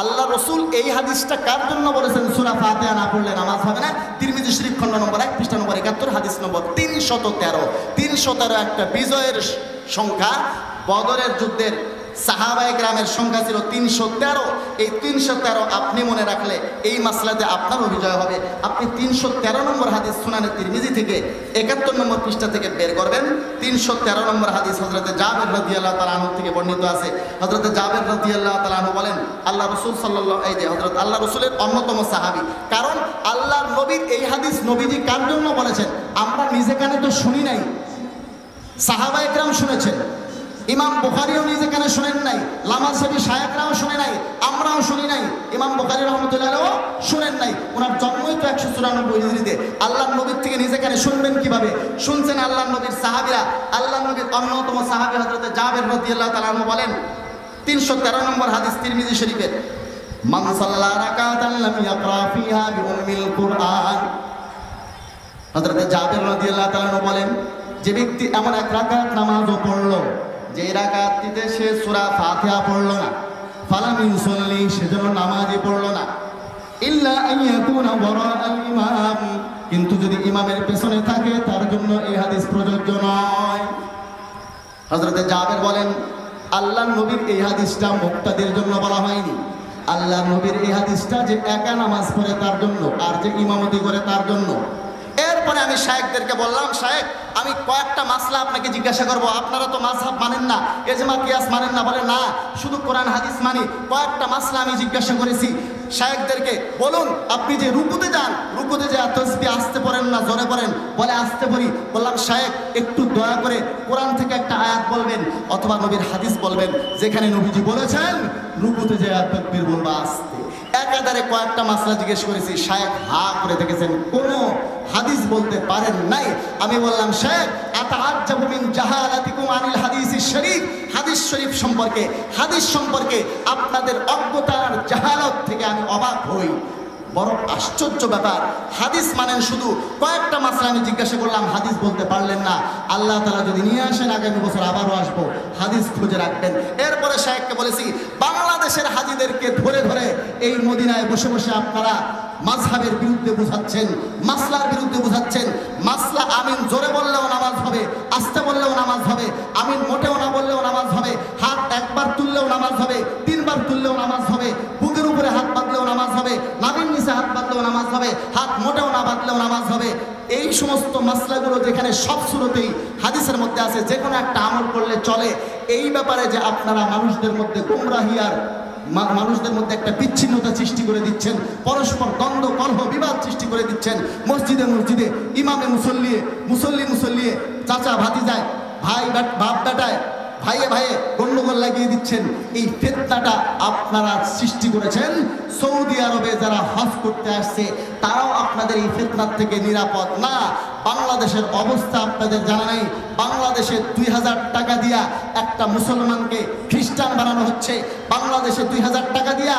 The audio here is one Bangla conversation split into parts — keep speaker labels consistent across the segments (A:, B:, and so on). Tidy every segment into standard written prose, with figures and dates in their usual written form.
A: আল্লাহ রসুল এই হাদিসটা কার জন্য বলেছেন সূরা ফাতিহা না পড়লে নামাজ হবে না? তিরমিজি শরীফ খণ্ড নম্বর 1 পৃষ্ঠা নম্বর 71 হাদিস নম্বর 313। 313 একটা বিজয়ের সংখ্যা। বদরের যুদ্ধের সাহাবায়ে কেরামের সংখ্যা ছিল 313। এই 313 আপনি মনে রাখলে এই মাসলাতে আপনারও বিজয় হবে। আপনি 313 নম্বর হাদিস সুনানে তিরমিজি থেকে 71 নম্বর পৃষ্ঠা থেকে বের করবেন। 313 নম্বর হাদিস হযরতে জাবের রাদিয়াল্লাহু তাআলা আনহু থেকে বর্ণিত আছে। হযরতে জাবের রাদিয়াল্লাহু তাআলা আনহু বলেন, আল্লাহ রাসূল সাল্লাল্লাহু এই যে হযরত আল্লাহ রাসূলের অন্যতম সাহাবী। কারণ আল্লাহর নবীর এই হাদিস নবীজি কার জন্য বলেছেন আমরা নিজে কানে তো শুনি নাই, সাহাবায়ে কেরাম শুনেছেন। ইমাম বুখারীও নিজে কানে শুনেন নাই, লামা সাহেবী শায়েখরাও শুনে নাই, আমরাও শুনি নাই, ইমাম বুখারী রাহমাতুল্লাহ আলাইহিও শুনেন নাই। ওনার জন্মই তো 194 হিজরিতে। আল্লাহর নবীর থেকে নিজে কানে শুনবেন কিভাবে? শুনছেন আল্লাহর নবীর সাহাবীরা। আল্লাহর নবীর অন্যতম সাহাবী হযরত জাবের রাদিয়াল্লাহু তাআলা আনহু বলেন, 313 নম্বর হাদিস তিরমিজি শরীফের, মান সাল্লা রাকাতান লাম ইয়াকরা ফিহা বিউম্মিল কুরআন। হযরত জাবের রাদিয়াল্লাহু তাআলা আনহু বলেন, যে ব্যক্তি এমন এক রাকাত নামাজও পড়লো যে রাকাতটিতে সে সূরা ফাতিহা পড়লো না, ফালাম ইউসাল্লি, সেজন্য নামাজই পড়লো না, ইল্লা আন ইয়াকুনা ওয়ারাআল ইমাম, কিন্তু যদি ইমামের পেছনে থাকে তার জন্য এই হাদিস প্রযোজ্য নয়। হযরতে জাবের বলেন, আল্লাহর নবীর এই হাদিসটা মুক্তাদের জন্য বলা হয়নি। আল্লাহর নবীর এই হাদিসটা যে একা নামাজ পড়ে তার জন্য, আর যে ইমামতি করে তার জন্য। এরপরে আমি শায়েখদেরকে বললাম, শায়েখ আমি কয়েকটা মাসলা আপনাকে জিজ্ঞাসা করব, আপনারা তো মাযহাব মানেন না, ইজমা কিয়াস মানেন না। বলে না, শুধু কোরআন হাদিস মানি। কয়েকটা মাসলা আমি জিজ্ঞাসা করেছি শায়েখদেরকে। বলুন, আপনি যে রুকুতে যান, রুকুতে যে তাসবিহ আস্তে পড়েন না জোরে পড়েন? বলে আস্তে পড়ি। বললাম শায়েখ একটু দয়া করে কোরআন থেকে একটা আয়াত বলবেন অথবা নবীর হাদিস বলবেন যেখানে নবীজি বলেছেন রুকুতে যে তাকবীর বলবা আস্তে। একাধারে কয়েকটা মাসলা জিজ্ঞেস করেছি, শায়েখ হা করে দেখেছেন, কোনো হাদিস বলতে পারেন নাই। আমি বললাম, শায়েখ আতাআজ্জাবু মিন জাহালাতিকুম আনিল হাদিসিশ শরীফ, হাদিস শরীফ সম্পর্কে, হাদিস সম্পর্কে আপনাদের অজ্ঞতার জাহালত থেকে আমি অবাক হই। বড় আশ্চর্য ব্যাপার, হাদিস মানেন শুধু। কয়েকটা মাসলা আমি জিজ্ঞাসা করলাম, হাদিস বলতে পারলেন না। আল্লাহ তাআলা যদি নিয়ে আসেন আগামী বছর আবারও আসবো, হাদিস খুঁজে রাখবেন। এরপরে শায়েখকে বলেছি, বাংলাদেশের হাজিদেরকে ধরে ধরে এই মদিনায় বসে বসে আপনারা মাযহাবের বিরুদ্ধে বুঝাচ্ছেন, মাসলার বিরুদ্ধে বুঝাচ্ছেন। মাসলা আমিন জোরে বললেও নামাজ হবে, আস্তে বললেও নামাজ হবে, আমিন মোটেও না বললেও নামাজ হবে, হাত একবার তুললেও নামাজ হবে, তিনবার তুললেও নামাজ হবে, বুকের উপরে হাত বাঁধলেও নামাজ হবে, নাভির নিচে হাত বাঁধলেও নামাজ হবে, হাত মোটেও না বাঁধলেও নামাজ হবে। এই সমস্ত মাসলাগুলো যেখানে সব সুরতেই হাদিসের মধ্যে আছে, যে কোনো একটা আমল করলে চলে। এই ব্যাপারে যে আপনারা মানুষদের মধ্যে গুমরাহি আর মানুষদের মধ্যে একটা বিচ্ছিন্নতা সৃষ্টি করে দিচ্ছেন, পরস্পর দ্বন্দ্ব কলহ বিবাদ সৃষ্টি করে দিচ্ছেন, মসজিদে মসজিদে ইমামে মুসল্লিয়ে চাচা ভাতিজায়, ভাই বাপ বেটায়, ভাইয়ে ভাইয়ে গন্ডগোল লাগিয়ে দিচ্ছেন। এই ফিতনাটা আপনারা সৃষ্টি করেছেন। সৌদি আরবে যারা হজ করতে আসছে তারাও আপনাদের এই ফিতনার থেকে নিরাপদ না। বাংলাদেশের অবস্থা আপনাদের জানা নেই। বাংলাদেশে 2000 টাকা দিয়া একটা মুসলমানকে খ্রিস্টান বানানো হচ্ছে। বাংলাদেশে 2000 টাকা দিয়া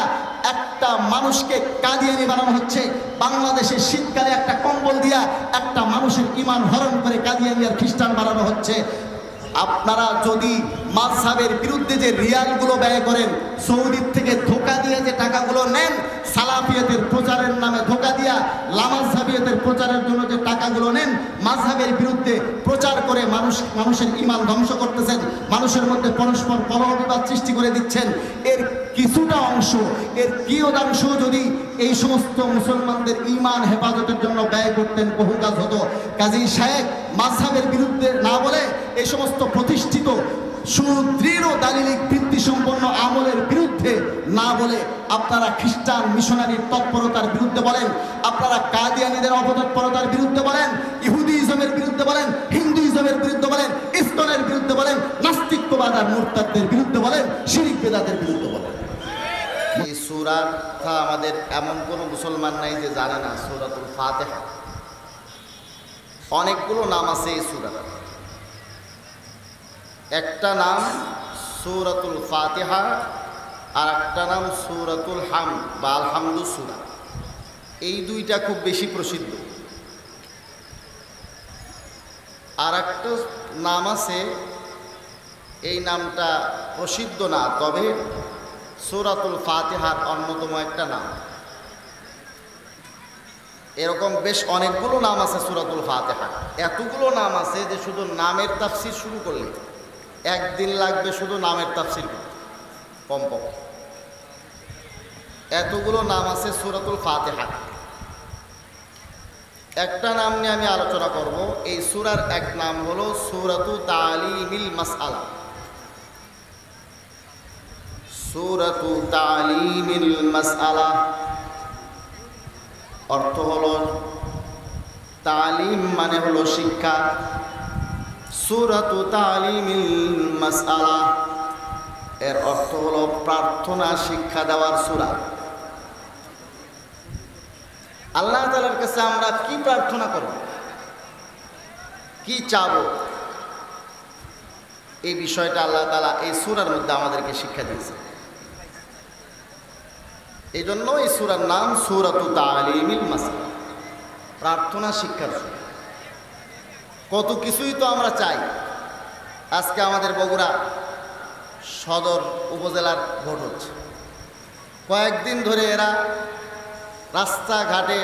A: একটা মানুষকে কাদিয়ানি বানানো হচ্ছে। বাংলাদেশে শীতকালে একটা কম্বল দিয়া একটা মানুষের ঈমান হরণ করে কাদিয়ানি আর খ্রিস্টান বানানো হচ্ছে। আপনারা যদি মাযহাবের বিরুদ্ধে যে রিয়ালগুলো ব্যয় করেন, সৌদির থেকে ধোকা দিয়ে যে টাকাগুলো নেন, সালাফিয়াতের প্রচারের নামে ধোকা দিয়া লামাযহাবিয়াতের প্রচারের জন্য যে টাকাগুলো নেন, মাযহাবের বিরুদ্ধে প্রচার করে মানুষের ঈমান ধ্বংস করতেছেন, মানুষের মধ্যে পরস্পর কলহ বিবাদ সৃষ্টি করে দিচ্ছেন। এর কিছুটা অংশ, এর কিয়দাংশ যদি এই সমস্ত মুসলমানদের ঈমান হেফাজতের জন্য ব্যয় করতেন, বহু কাজ হতো। কাজী শায়েখ মাযহাবের বিরুদ্ধে না বলে এই সমস্ত প্রতিষ্ঠিত সুদৃঢ় দালিলিক ভিত্তিসম্পন্ন আমলের বিরুদ্ধে না বলে আপনারা খ্রিস্টান মিশনারির তৎপরতার বিরুদ্ধে বলেন, আপনারা কাদিয়ানীদের অপতৎপরতার বিরুদ্ধে বলেন, ইহুদিজমের বিরুদ্ধে বলেন, হিন্দুইজমের বিরুদ্ধে বলেন, ইসকনের বিরুদ্ধে বলেন, নাস্তিক্যবাদ আর মুরতাদদের বিরুদ্ধে বলেন, শিরক বিদআতের বিরুদ্ধে বলেন। এই সূরাটা আমাদের এমন কোনো মুসলমান নাই যে জানে না সূরাতুল ফাতিহা। অনেকগুলো নাম আছে এই সূরার। একটা নাম সূরাতুল ফাতিহা আর একটা নাম সূরাতুল হামদ বা আলহামদু সূরা। এই দুইটা খুব বেশি প্রসিদ্ধ। আর একটা নাম আছে, এই নামটা প্রসিদ্ধ না, তবে সূরাতুল ফাতিহার অন্যতম একটা নাম। এরকম বেশ অনেকগুলো নাম আছে সূরাতুল ফাতিহা। এতগুলো নাম আছে যে শুধু নামের তাফসীর শুরু করলে একদিন লাগবে শুধু নামের তাফসীর করতে কমপক্ষে। এতগুলো নাম আছে সূরাতুল ফাতিহা। একটা নাম নিয়ে আমি আলোচনা করব। এই সূরার এক নাম হলো সূরাতু তালিমিল মাসআলা। সূরাতু তালিমিল মাসআলা অর্থ হলো তালিম মানে হলো শিক্ষা। সূরাতু তালিমিল মাসআলা এর অর্থ হলো প্রার্থনা শিক্ষা দেওয়ার সূরা। আল্লাহ তাআলার কাছে আমরা কি প্রার্থনা করব, কি চাবো, এই বিষয়টা আল্লাহ তাআলা এই সূরার মধ্যে আমাদেরকে শিক্ষা দিয়েছে। এই জন্য এই সূরার নাম সূরাতু তালিমিল মাসআলা, প্রার্থনা শিক্ষার সূরা। কত কিছুই তো আমরা চাই। আজকে আমাদের বগুড়া সদর উপজেলার ভোট হচ্ছে। কয়েকদিন ধরে এরা রাস্তাঘাটে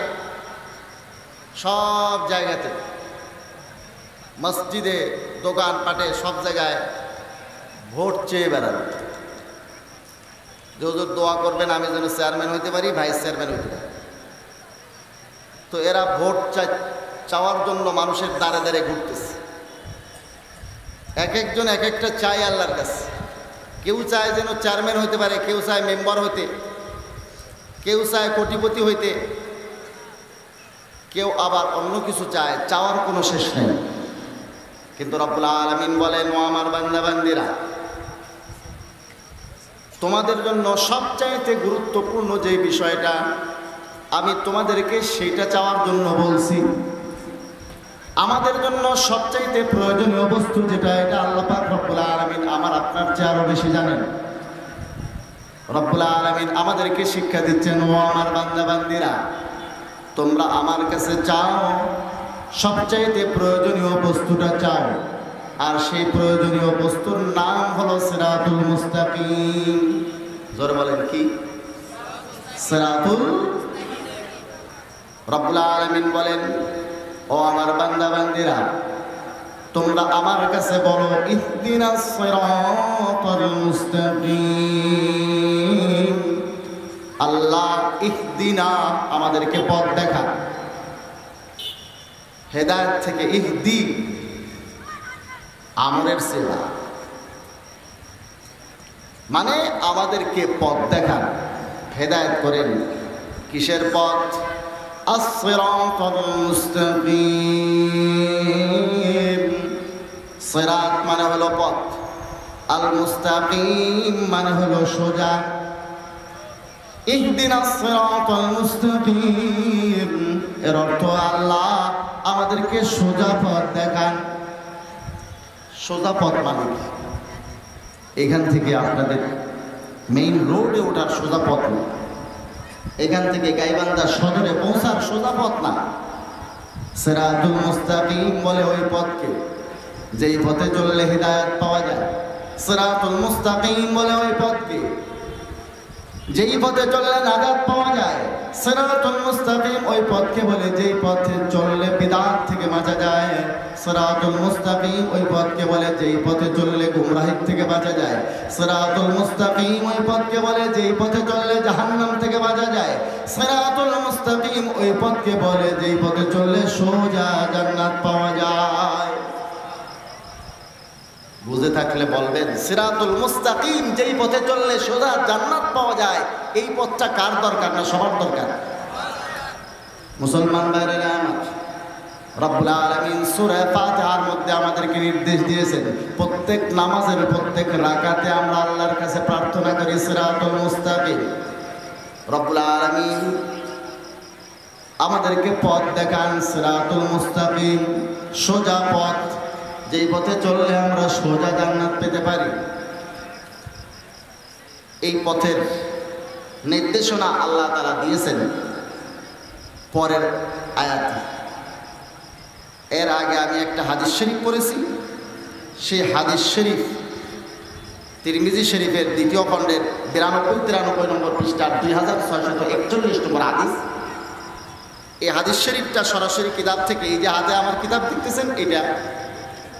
A: সব জায়গাতে, মসজিদে, দোকানপাটে, সব জায়গায় ভোট চেয়ে বেড়ান যে হুজুর দোয়া করবেন আমি যেন চেয়ারম্যান হইতে পারি, ভাইস চেয়ারম্যান হইতে পারি। তো এরা ভোট চাওয়ার জন্য মানুষের দ্বারে দ্বারে ঘুরতেছে। এক একজন এক একটা চাই আল্লাহর কাছে। কেউ চায় যেন চেয়ারম্যান হইতে পারে, কেউ চায় মেম্বার হইতে, কেউ চায় কোটিপতি হইতে, কেউ আবার অন্য কিছু চায়। চাওয়ার কোনো শেষ নেই। কিন্তু রব্বুল আলামিন বলেন, ও আমার বান্দা বান্দিরা, তোমাদের জন্য সবচাইতে গুরুত্বপূর্ণ যে বিষয়টা আমি তোমাদেরকে সেইটা চাওয়ার জন্য বলছি। আমাদের জন্য সবচাইতে প্রয়োজনীয় বস্তু যেটা, এটা আল্লাহ পাক রব্বুল আলামিন আমার আপনার চেয়ে আরো বেশি জানেন। রব্বুল আলামিন আমাদেরকে শিক্ষা দিচ্ছেন, ও আমার বান্দা বান্দিরা, তোমরা আমার কাছে চাও, সবচাইতে প্রয়োজনীয় বস্তুটা চাও। আর সেই প্রয়োজনীয় বস্তুর নাম হলো সিরাতুল মুস্তাকিম। জোরে বলেন কি? সিরাতুল। রব্বুল আলামিন বলেন, ও আমার বান্দা বান্দিরা, তোমরা আমার কাছে বলো, ইহদিনাস সিরাতাল মুস্তাকিম। আল্লাহ ইহদিনা, আমাদেরকে পথ দেখা। হেদায়েত থেকে ইহদি আমরের সেবা, মানে আমাদেরকে পথ দেখান, হেদায়েত করেন। কিসের পথ? আস-সিরাতাল মুস্তাকিম। সিরাত মানে হলো পথ, আল মুস্তাকিম মানে হলো সোজা। ইহদিনাস সিরাতাল মুস্তাকিম এর অর্থ আল্লাহ আমাদেরকে সোজা পথ দেখান। সোজা পথ মানে এখান থেকে আপনাদের মেইন রোডে ওঠার সোজা পথ না, এখান থেকে গাইবান্ধা সদরে পৌঁছার সোজা পথ না। সিরাতুল মুস্তাকিম বলে ওই পথকে যেই পথে চললে হিদায়াত পাওয়া যায়। সিরাতুল মুস্তাকিম বলে ওই পথকে যেই পথে চললে নাজাত পাওয়া যায়। সিরাতুল মুস্তাকিম ওই পথকে বলে যেই পথে চললে বিদআত থেকে বাঁচা যায়। সিরাতুল মুস্তাকিম ওই পথকে বলে যেই পথে চললে গুমরাহির থেকে বাঁচা যায়। সিরাতুল মুস্তাকিম ওই পথকে বলে যেই পথে চললে জাহান্নাম থেকে বাঁচা যায়। সিরাতুল মুস্তাকিম ওই পথকে বলে যেই পথে চললে সোজা জান্নাত পাওয়া যায়। বুঝে থাকলে বলবেন, সিরাতুল মুস্তাকিম যেই পথে চললে সোজা জান্নাত পাওয়া যায়, এই পথটা কার দরকার না সবার দরকার? মুসলমান ভাইরা আমার, রব্বুল আলামিন সূরা ফাতিহার মধ্যে আমাদেরকে নির্দেশ দিয়েছেন প্রত্যেক নামাজের প্রত্যেক রাকাতে আমরা আল্লাহর কাছে প্রার্থনা করি সিরাতুল মুস্তাকিম। রব্বুল আলামিন আমাদেরকে পথ দেখান, সিরাতুল মুস্তাকিম সোজা পথ, যেই পথে চললে আমরা সোজা জান্নাত পেতে পারি। এই পথের নির্দেশনা আল্লাহ তাআলা দিয়েছেন পরের আয়াতে। এর আগে আমি একটা হাদিস শরীফ পড়েছি, সেই হাদিস শরীফ তিরমিজি শরীফের দ্বিতীয় খণ্ডের 92-93 নম্বর পৃষ্ঠার 2641 নম্বর হাদিস। এই হাদিস শরীফটা সরাসরি কিতাব থেকে, এই যে হাতে আমার কিতাব দেখতেছেন, এটা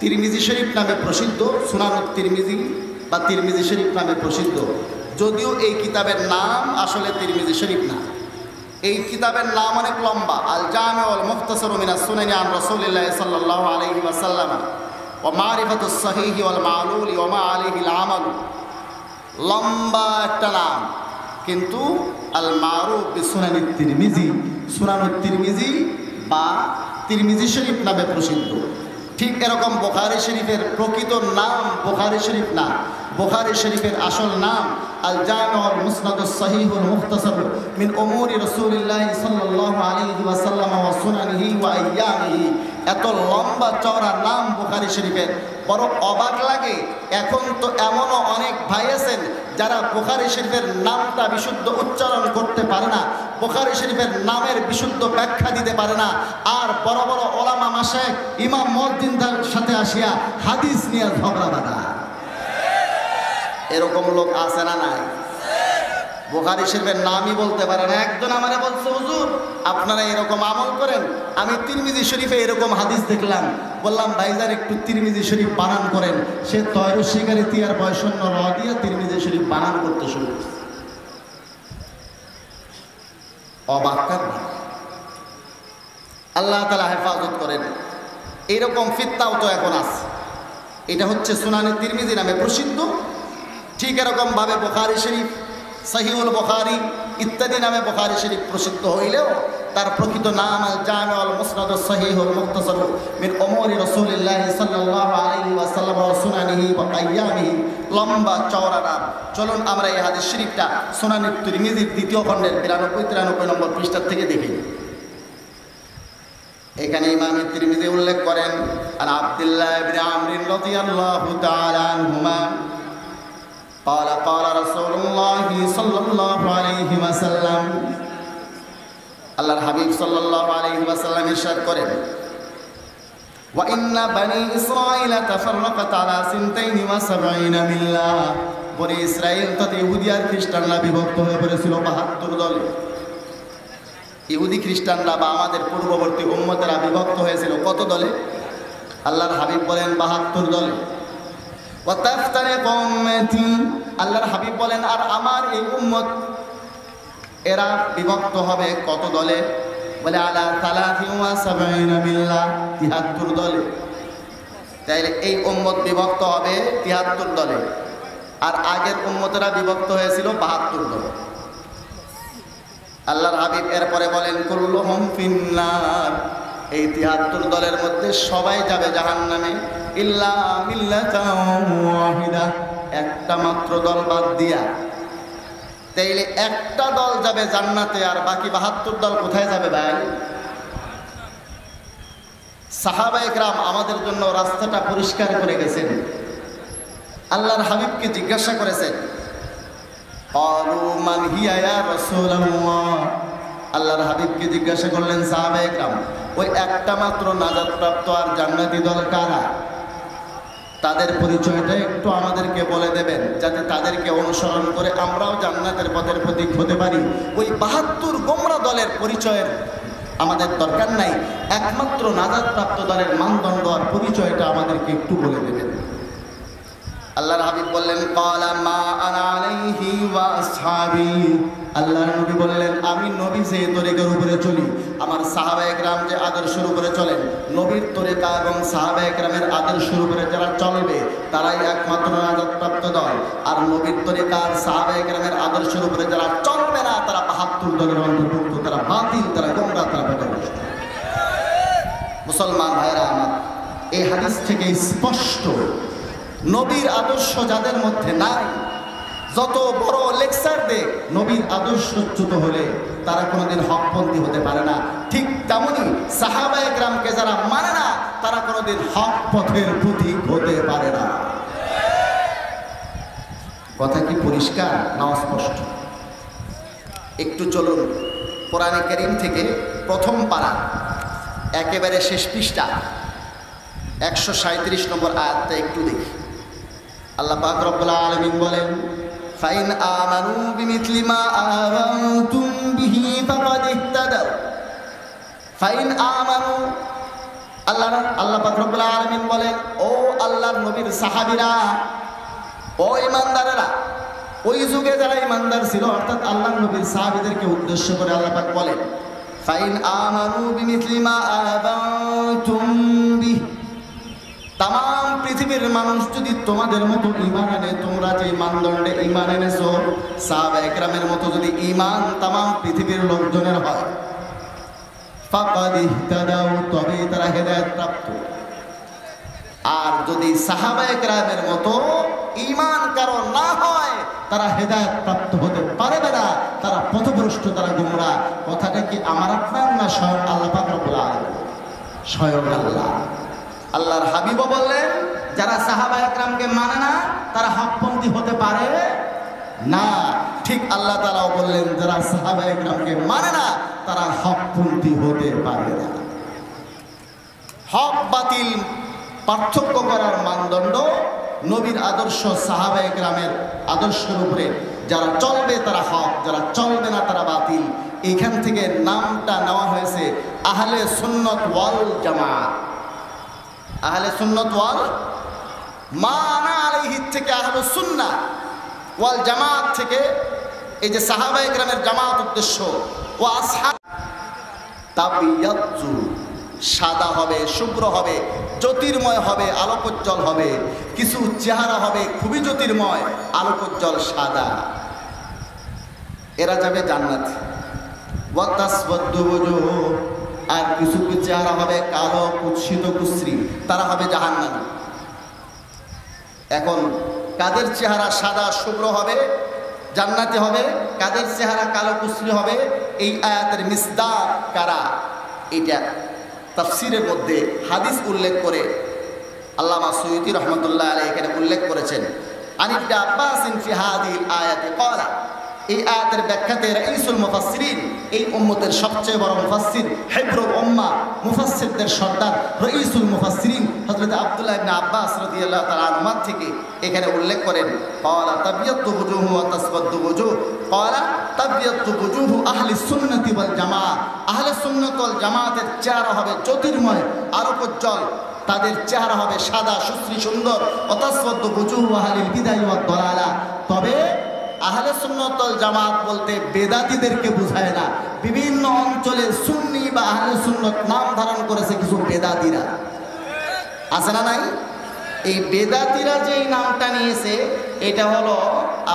A: তিরমিজি শরীফ নামে প্রসিদ্ধ, সুনানুত তিরমিজি বা তিরমিজি শরীফ নামে প্রসিদ্ধ। যদিও এই কিতাবের নাম আসলে তিরমিজি শরীফ না, এই কিতাবের নাম অনেক লম্বা। আল জামি ওয়াল মুখতাসার মিনাস সুনানি আন রাসূলিল্লাহ সাল্লাল্লাহু আলাইহি ওয়াসাল্লাম ওয়া মারিফাতুস সহিহ ওয়াল মা'লুল ওয়া মা আলাইহিল আমাল। লম্বা একটা নাম, কিন্তু আল মারুফ বিসুনানিত তিরমিজি, সুনানুত তিরমিজি বা তিরমিজি শরীফ নামে প্রসিদ্ধ। ঠিক এরকম বুখারী শরীফের প্রকৃত নাম বুখারী শরীফ না, বুখারী শরীফের আসল নাম আল জামি ওয়াল মুসনাদুস সহিহুল মুখতাসার মিন উমুরি রাসূলিল্লাহ সাল্লাল্লাহু আলাইহি ওয়াসাল্লাম ওয়া সুনানিহি ওয়া আইয়ামিহি। এত লম্বা চওড়া নাম বুখারী শরীফের, বড় অবাক লাগে। এখন তো এমনও অনেক ভাই আছেন যারা বুখারী শরীফের নামটা বিশুদ্ধ উচ্চারণ করতে পারে না, বুখারী শরীফের নামের বিশুদ্ধ ব্যাখ্যা দিতে পারে না, আর বড় বড় ওলামা মাশায়েখ ইমাম মুয়াজ্জিনদের সাথে আসিয়া হাদিস নিয়ে ঝগড়া বাঁধা। এরকম লোক আছে না নাই? বুখারী শরীফের নামই বলতে পারে না। একজন আমারে বলছে, হুজুর আপনারা এরকম আমল করেন, আমি তিরমিজি শরীফে এরকম হাদিস দেখলাম। বললাম ভাইজান একটু তিরমিজি শরীফ বানান করেন। সে তয়র শিকারি তিয়ার বয়সন্ন র দিয়া তিরমিজি শরীফ বানান করতে শুরু করছে। অবাক কারণ আল্লাহ তাআলা হেফাজত করেন। এইরকম ফিতনাও তো এখন আছে। এটা হচ্ছে সুনানে তিরমিজি নামে প্রসিদ্ধ। ঠিক এরকম ভাবে বুখারী শরীফ, সহিহুল বুখারী ইত্যাদি নামে বুখারী শরীফ প্রসিদ্ধ হইলেও তার প্রকৃত নাম আল জামি ওয়াল মুসনাদুস সহিহুল মুখতাসার মিন উমুরি রাসূলিল্লাহ সাল্লাল্লাহু আলাইহি ওয়াসাল্লাম ওয়া সুনানিহি ওয়া আইয়ামিহি। লম্বা চওড়া নাম। চলুন আমরা এই হাদিস শরীফটা সুনানে তিরমিজির দ্বিতীয় খণ্ডের 92-93 নম্বর পৃষ্ঠা থেকে দেখি। এখানে ইমাম তিরমিজি উল্লেখ করেন, আন আব্দুল্লাহ ইবনে আমর রাদিয়াল্লাহু তাআলা আনহুমা قال قال رسول الله صلى الله عليه وسلم। আল্লাহর হাবিব সাল্লাল্লাহু আলাইহি ওয়াসাল্লাম ইরশাদ করেন, ওয়া ইন্না বনি ইসরাঈল তাফাররাকাত আলা 72 মিল্লাহ। বনি ইসরাইল তথা ইহুদি আর খ্রিস্টানরা বিভক্ত হয়ে পড়েছিল 72 দলে। ইহুদি খ্রিস্টানরা বা আমাদের পূর্ববর্তী উম্মতেরা বিভক্ত হয়েছিল কত দলে? আল্লাহর হাবিব বলেন 72 দলে। আল্লাহর হাবিব বলেন আর আমার এই উম্মত এরা বিভক্ত হবে কত দলে? বলে আলা 73 মিল্লাহ, 73 দলে। তাইলে এই উম্মত বিভক্ত হবে 73 দলে, আর আগের উম্মতেরা বিভক্ত হয়েছিল 72 দলে। আল্লাহর হাবিব এরপরে বলেন কুল্লুহুম ফিন্নার, এই 73 দলের মধ্যে সবাই যাবে জাহান্নামে, ইল্লা মিল্লাতান ওয়াহিদা, একটা মাত্র দল বাদ দিয়া। তাইলে একটা দল যাবে জান্নাতে, আর বাকি 72 দল কোথায় যাবে ভাই? সাহাবায়ে কেরাম আমাদের জন্য রাস্তাটা পরিষ্কার করে গেছেন। আল্লাহর হাবিবকে জিজ্ঞাসা করেছেন, ক্বালু মান হিয়া ইয়া রাসূলুল্লাহ। আল্লাহর হাবিবকে জিজ্ঞাসা করলেন সাহাবায়ে কেরাম, ওই একটা মাত্র নাজাতপ্রাপ্ত আর জান্নাতি দল কারা? তাদের পরিচয়টা একটু আমাদেরকে বলে দেবেন, যাতে তাদেরকে অনুসরণ করে আমরাও জান্নাতের পথের প্রতীক হতে পারি। ওই 72 গোমরা দলের পরিচয়ের আমাদের দরকার নাই, একমাত্র নাজাতপ্রাপ্ত দলের মানদণ্ড আর পরিচয়টা আমাদেরকে একটু বলে দেবেন। আল্লাহর হাবিব বললেন, ক্বালা মা আনা আলাইহি ওয়া আসহাবি। আল্লাহর নবী বললেন, আমি নবী যে তরিকার উপরে চলি, আমার সাহাবায়ে কেরাম যে আদর্শের উপরে চলেন, নবীর তরিকা এবং সাহাবায়ে কেরামের আদর্শের উপরে যারা চলবে তারাই একমাত্র নাজাতপ্রাপ্ত দল। আর নবীর তরিকা আর সাহাবায়ে কেরামের আদর্শের উপরে যারা চলবে না তারা 72 দলের অন্তর্ভুক্ত, তারা বাতিল, তারা গোমরা, তারা পথভ্রষ্ট। মুসলমান ভাইরা আমার, এই হাদিস থেকে স্পষ্ট নবীর আদর্শ যাদের মধ্যে নাই, যত বড় লেকচার দে, নবীর আদর্শচ্যুত হলে তারা কোনোদিন হকপন্থী হতে পারে না। ঠিক তেমনি সাহাবায়ে কেরামকে যারা মানে না তারা কোনোদিন হক পথের পথিক হতে পারে না। কথা কি পরিষ্কার না অস্পষ্ট? একটু চলুন কোরআনে কারীম থেকে প্রথম পারা একেবারে শেষ পৃষ্ঠা 137 নম্বর আয়াতটা একটু দেখি। আল্লাহ পাক রব্বুল আলামিন বলেন, ফাইন আমানু বিমিথলি মা আমানতুম বিহি ফাকাদ ইহতাদাউ। ফাইন আমানু, আল্লাহ পাক রব্বুল আলামিন বলেন, ও আল্লাহর নবীর সাহাবীরা, ও ঈমানদারেরা, ওই যুগে যারা ঈমানদার ছিল অর্থাৎ আল্লাহর নবীর সাহাবীদেরকে উদ্দেশ্য করে আল্লাহ পাক বলেন, ফাইন আমানু বিমিথলি মা আমানতুম বিহি, তাম পৃথিবীর মানুষ যদি তোমাদের মতো ঈমান আনে, তোমরা যে মানদণ্ডে ঈমান এনেছো সাহাবায়ে কেরামের মতো যদি ঈমান তাম পৃথিবীর লোকজনের হয়, ফাকাদ ইহতাদাউ, তবে তারা হেদায়েত প্রাপ্ত। আর যদি সাহাবায়ে কেরামের মতো ঈমান কারো না হয়, তারা হেদায়েত প্রাপ্ত হতে পারবে না, তারা পথভ্রষ্ট, তারা গোমরাহ। কথাটা কি আমার আপনার না স্বয়ং আল্লাহ পাক রব্বুল আলামিন? স্বয়ং আল্লাহ। আল্লাহর হাবিবও বললেন, যারা সাহাবায়ে কেরামকে মানে না তারা হকপন্থী হতে পারে না। ঠিক আল্লাহ তাআলাও বললেন, যারা সাহাবায়ে কেরামকে মানে না তারা হকপন্থী হতে পারে না। হক বাতিল পার্থক্য করার মানদণ্ড নবীর আদর্শ, সাহাবায়ে কেরামের আদর্শের উপরে যারা চলবে তারা হক, যারা চলবে না তারা বাতিল। এখান থেকে নামটা নেওয়া হয়েছে আহলে সুন্নাত ওয়াল জামাত। আহলে সুন্নাত ওয়াল মা আনা আলাইহি থেকে আহলে সুন্নাহ ওয়াল জামাত থেকে এই যে সাহাবায়ে কেরামের জামাত উদ্দেশ্য। ও আসহাব তাবিয়াজ্জু, সাদা হবে, শুভ্র হবে, জ্যোতির্ময় হবে, আলোকোজ্জ্বল হবে। কিছু চেহারা হবে খুবই জ্যোতির্ময়, আলোকোজ্জ্বল, সাদা, এরা যাবে জান্নাতে। ওয়া তাসওয়াদু ওজুহ, আর কিছু চেহারা হবে কালো, কুৎসিত, কুশ্রী, তারা হবে জাহান্নামী। এখন কাদের চেহারা সাদা শুভ্র হবে, জান্নাতি হবে, কাদের চেহারা কালো কুশ্রী হবে, এই আয়াতের মিসদাক কারা, এটা তাফসীরের মধ্যে হাদিস উল্লেখ করে আল্লামা সুয়ুতী রহমতুল্লাহ আলাইহি এখানে উল্লেখ করেছেন। আন ইবনে আব্বাস ফি হাদিহিল আয়াতি ক্বালা, এই আয়াতের ব্যাখ্যাতে রাইসুল মুফাসসিরিন, এই উম্মতের সবচেয়ে বড় মুফাসসির, হিব্রুল উম্মাহ, মুফাসসিরদের সর্দার, রাইসুল মুফাসসিরিন হযরত আব্দুল্লাহ ইবনে আব্বাস রাদিয়াল্লাহু তাআলা আনহু থেকে এখানে উল্লেখ করেন, ক্বালা তাবিয়াতু বুজুহু ওয়া তাসওয়াদু বুজুহ, ক্বালা তাবিয়াতু বুজুহু আহলি সুন্নাতি ওয়াল জামাআহ, আহলে সুন্নাত ওয়াল জামাতের চেহারা হবে জ্যোতির্ময়, আলোকোজ্জ্বল, তাদের চেহারা হবে সাদা, সুশ্রী, সুন্দর। ওয়া তাসওয়াদু বুজুহু আহলিল বিদআহ ওয়াদ দালালা, তবে আহলে সুন্নাত ওয়াল জামাত বলতে বেদাতীদেরকে বোঝায় না। বিভিন্ন অঞ্চলে সুন্নি বা আহলে সুন্নাত নাম ধারণ করেছে কিছু বেদাতীরা, আছে না নাই? এই বেদাতীরা যেই নামটা নিয়েছে, এটা হলো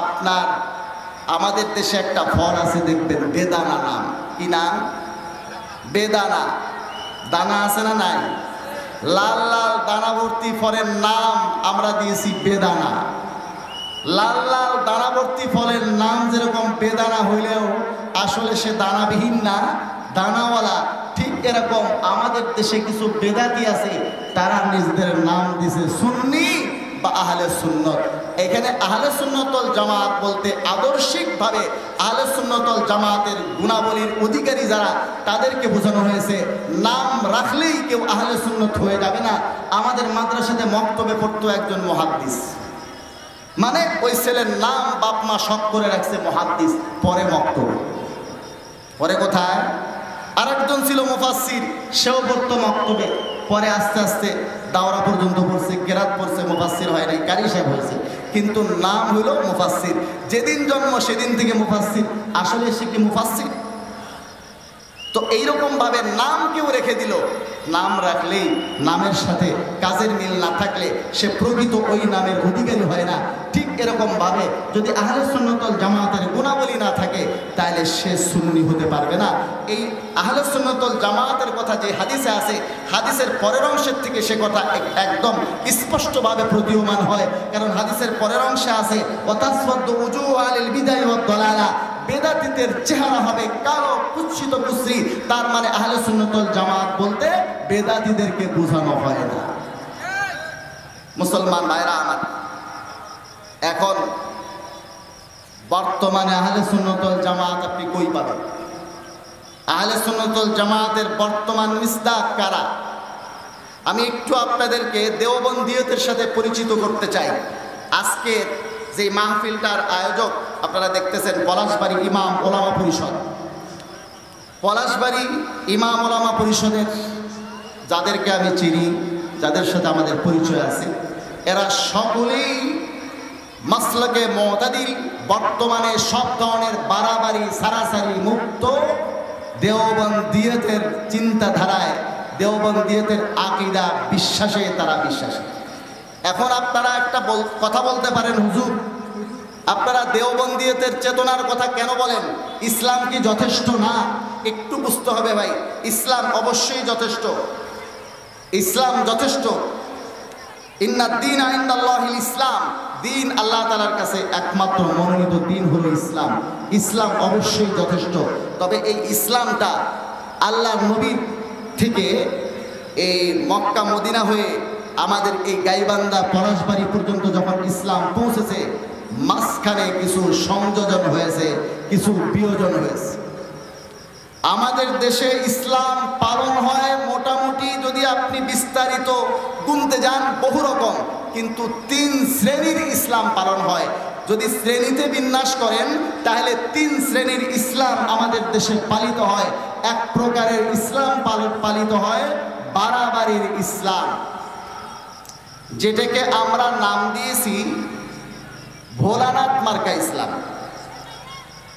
A: আপনার আমাদের দেশে একটা ফল আছে দেখবেন, বেদানা নাম। কি নাম? বেদানা। দানা আছে না নাই? লাল লাল দানা ভর্তি ফলের নাম আমরা দিয়েছি বেদানা। লাল লাল দানাবর্তী ফলের নাম যেরকম বেদানা হইলেও আসলে সে দানাবিহীন না, দানাওয়ালা। ঠিক এরকম আমাদের দেশে কিছু বেদাতি আছে, তারা নিজেদের নাম দিছে সুন্নি বা আহলে সুন্নত। এখানে আহলে সুন্নাত ওয়াল জামাত বলতে আদর্শিকভাবে আহলে সুন্নাত ওয়াল জামাতের গুণাবলীর অধিকারী যারা, তাদেরকে বোঝানো হয়েছে। নাম রাখলেই কেউ আহলে সুন্নত হয়ে যাবে না। আমাদের মাদ্রাসাতে মক্তবে পড়তো একজন মুহাদ্দিস, মানে ওই ছেলের নাম বাপ মা শখ করে রাখছে মুহাদ্দিস, পরে মক্তবে। পরে কোথায় আরেকজন ছিল মুফাসসির, সেও পড়তো মক্তবে, পরে আস্তে আস্তে দাওরা পর্যন্ত পড়ছে, কেরাত পড়ছে, মুফাসসির হয় নাই, কারি সাহেব হয়েছে, কিন্তু নাম হইল মুফাসসির। যেদিন জন্ম সেদিন থেকে মুফাসসির, আসলে সে কি মুফাসসির? তো এইরকম ভাবে নাম কেউ রেখে দিল, নাম রাখলেই নামের সাথে কাজের মিল না থাকলে সে প্রকৃত ওই নামের অধিকারী হয় না। ঠিক এরকম ভাবে যদি আহলে সুন্নাত ওয়াল জামাতের গুণাবলী না থাকে, তাহলে সে সুন্নি হতে পারবে না। এই আহলে সুন্নাত ওয়াল জামাতের কথা যে হাদিসে আছে, হাদিসের পরের অংশের থেকে সে কথা একদম স্পষ্টভাবে প্রতীয়মান হয়। কারণ হাদিসের পরের অংশে আছে, ওয়া তাসওয়াদু উজুহু আহলিল বিদআহ ওয়াদ দালালা, বেদাতীদের চেহারা হবে কালো, কুৎসিত, কুশ্রী। তার মানে আহলে সুন্নাত ওয়াল জামাত বলতে বেদাতীদেরকে বোঝানো হয় না। মুসলমান ভাইরা আমার, এখন বর্তমানে আহলে সুন্নাত ওয়াল জামাত আপনি কই পাবেন? আহলে সুন্নাত ওয়াল জামাতের বর্তমান মিসদাক কারা? আমি একটু আপনাদেরকে দেওবন্দিয়তের সাথে পরিচিত করতে চাই। আজকের যে মাহফিলটার আয়োজক আপনারা দেখতেছেন পলাশবাড়ি ইমাম ওলামা পরিষদ। পলাশবাড়ি ইমাম ওলামা পরিষদের যাদেরকে আমি চিনি, যাদের সাথে আমাদের পরিচয় আছে, এরা সকলেই মাসলাকে মুতাদিল, বর্তমানে সব ধরনের বাড়াবাড়ি সারাসারি মুক্ত দেওবন্দিয়তের চিন্তাধারায়, দেওবন্দিয়তের আকীদা বিশ্বাসে তারা বিশ্বাসী। এখন আপনারা একটা কথা বলতে পারেন, হুজুর আপনারা দেওবন্দিয়তের চেতনার কথা কেন বলেন? ইসলাম কি যথেষ্ট না? একটু বুঝতে হবে ভাই, ইসলাম অবশ্যই যথেষ্ট, ইসলাম যথেষ্ট। ইন্নাদ-দীন ইনদাল্লাহিল ইসলাম, দিন আল্লাহ তাআলার কাছে একমাত্র মনোনীত দিন হলো ইসলাম। ইসলাম অবশ্যই যথেষ্ট। তবে এই ইসলামটা আল্লাহর নবী থেকে এই মক্কা মদিনা হয়ে আমাদের এই গাইবান্ধা পলাশবাড়ি পর্যন্ত যখন ইসলাম পৌঁছেছে, মাঝখানে কিছু সংযোজন হয়েছে, কিছু বিয়োজন হয়েছে। আমাদের দেশে ইসলাম পালন হয় মোটামুটি, যদি আপনি বিস্তারিত গুনতে যান, বহু রকম, কিন্তু 3 শ্রেণীর ইসলাম পালন হয়। যদি শ্রেণীতে বিন্যাস করেন তাহলে 3 শ্রেণীর ইসলাম আমাদের দেশে পালিত হয়। এক প্রকারের ইসলাম পালিত হয় বাড়াবাড়ির ইসলাম, যেটাকে আমরা নাম দিয়েছি ভোলানাথ মার্কা ইসলাম।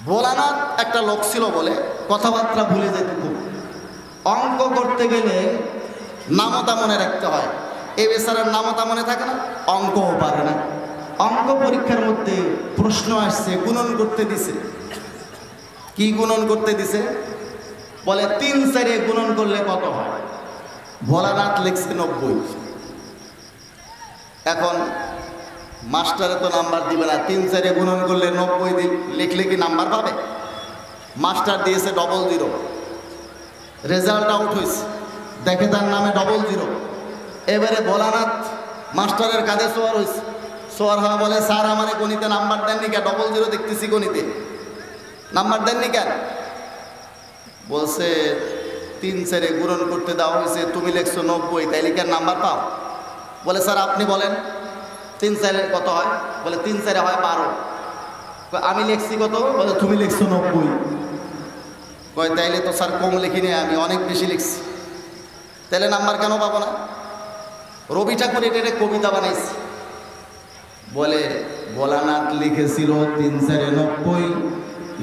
A: ভোলানাথ একটা লোক ছিল বলে কথাবার্তা ভুলে যেত খুব। অঙ্ক করতে গেলে নামতা মনে রাখতে হয়, এই বেচারার নামতা মনে থাকে না, অঙ্কও পারে না। অঙ্ক পরীক্ষার মধ্যে প্রশ্ন আসছে, গুণন করতে দিছে। কি গুণন করতে দিছে? বলে 3 4 গুণন করলে কত হয়? ভোলানাথ লিখছে 90। এখন মাস্টারে তো নাম্বার দিবে না, 3 4 গুণন করলে 90 লিখলে কি নাম্বার পাবে? মাস্টার দিয়েছে 00, রেজাল্ট আউট হয়েছে, দেখে তার নামে 00। এবারে ভোলানাথ মাস্টারের কাঁধে সোয়ার হয়েছে, সোয়ার হওয়া বলে, স্যার আমার গণিতে নাম্বার দেননি কেন? 00 দেখতেছি গণিতে, নাম্বার দেননি কেন? বলছে 3 4 গুণন করতে দেওয়া হয়েছে, তুমি লিখছো 90, তাইলে কি নাম্বার পাও? বলে স্যার আপনি বলেন 3 4 কত হয়? বলে 3 4 হয় 12। আমি লিখছি কত? বলে তুমি লিখছো 90। কয় তাইলে তো স্যার কম লিখিনি, আমি অনেক বেশি লিখছি, তাহলে নাম্বার কেন পাবো না? রবি ঠাকুর এটা কবিতা বানাইছে, বলে ভোলানাথ লিখেছিল 3 4 90,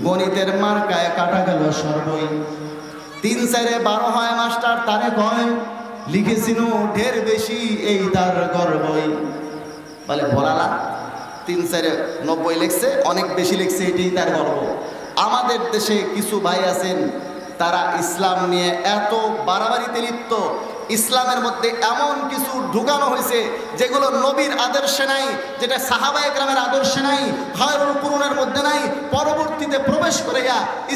A: গণিতের মার্কায় কাটা গেল সর্বই। 3 4 12 হয় মাস্টার, তারে কয় লিখেছিল ঢের বেশি, এই তার গর্বই। বলে ভোলানাথ 3 4 90 লিখছে, অনেক বেশি লিখছে, এটাই তার গর্ব। আমাদের দেশে কিছু ভাই আছেন, তারা ইসলাম নিয়ে এত বাড়াবাড়িতে লিপ্ত, ইসলামের মধ্যে এমন কিছু ঢুকানো হয়েছে যেগুলো নবীর আদর্শে নাই, যেটা সাহাবায়ে কেরামের আদর্শে নাই, খায়রুল কুরুনের মধ্যে নাই। পরবর্তীতে প্রবেশ করে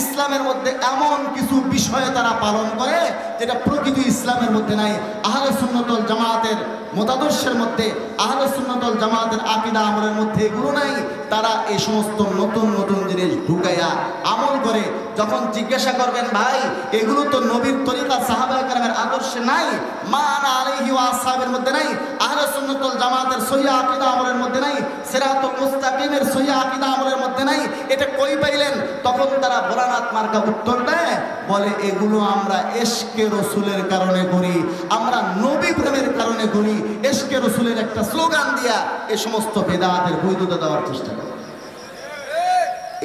A: ইসলামের মধ্যে এমন কিছু বিষয় তারা পালন করে যেটা প্রকৃত ইসলামের মধ্যে নাই। আহলে সুন্নাত ওয়াল জামাতের মতাদর্শের মধ্যে, আহলে সুন্নাত ওয়াল জামাতের আকীদা আমলের মধ্যে এগুলো নাই। তারা এই সমস্ত নতুন নতুন জিনিস ঢুকাইয়া আমল করে। যখন জিজ্ঞাসা করবেন ভাই এগুলো তো নবীর তরিকা সাহাবায়ে কেরামের আদর্শে নাই, মা আনা আলাইহি ওয়া আসহাবের মধ্যে নাই, আহলে সুন্নাত ওয়াল জামাতের সহিহ আকীদা আমলের মধ্যে নাই, সিরাতুল মুস্তাকিমের সহিহ আকীদা আমলের মধ্যে নাই, এটা কই পাইলেন? তখন তারা ভোলানাথ মার্কা উত্তর দেয়, বলে এগুলো আমরা ইশকে রাসূলের কারণে করি, আমরা নবী প্রেমের কারণে করি। ইশকে রাসূলের একটা স্লোগান দিয়া এই সমস্ত বেদাতের বৈধতা দেওয়ার চেষ্টা করে।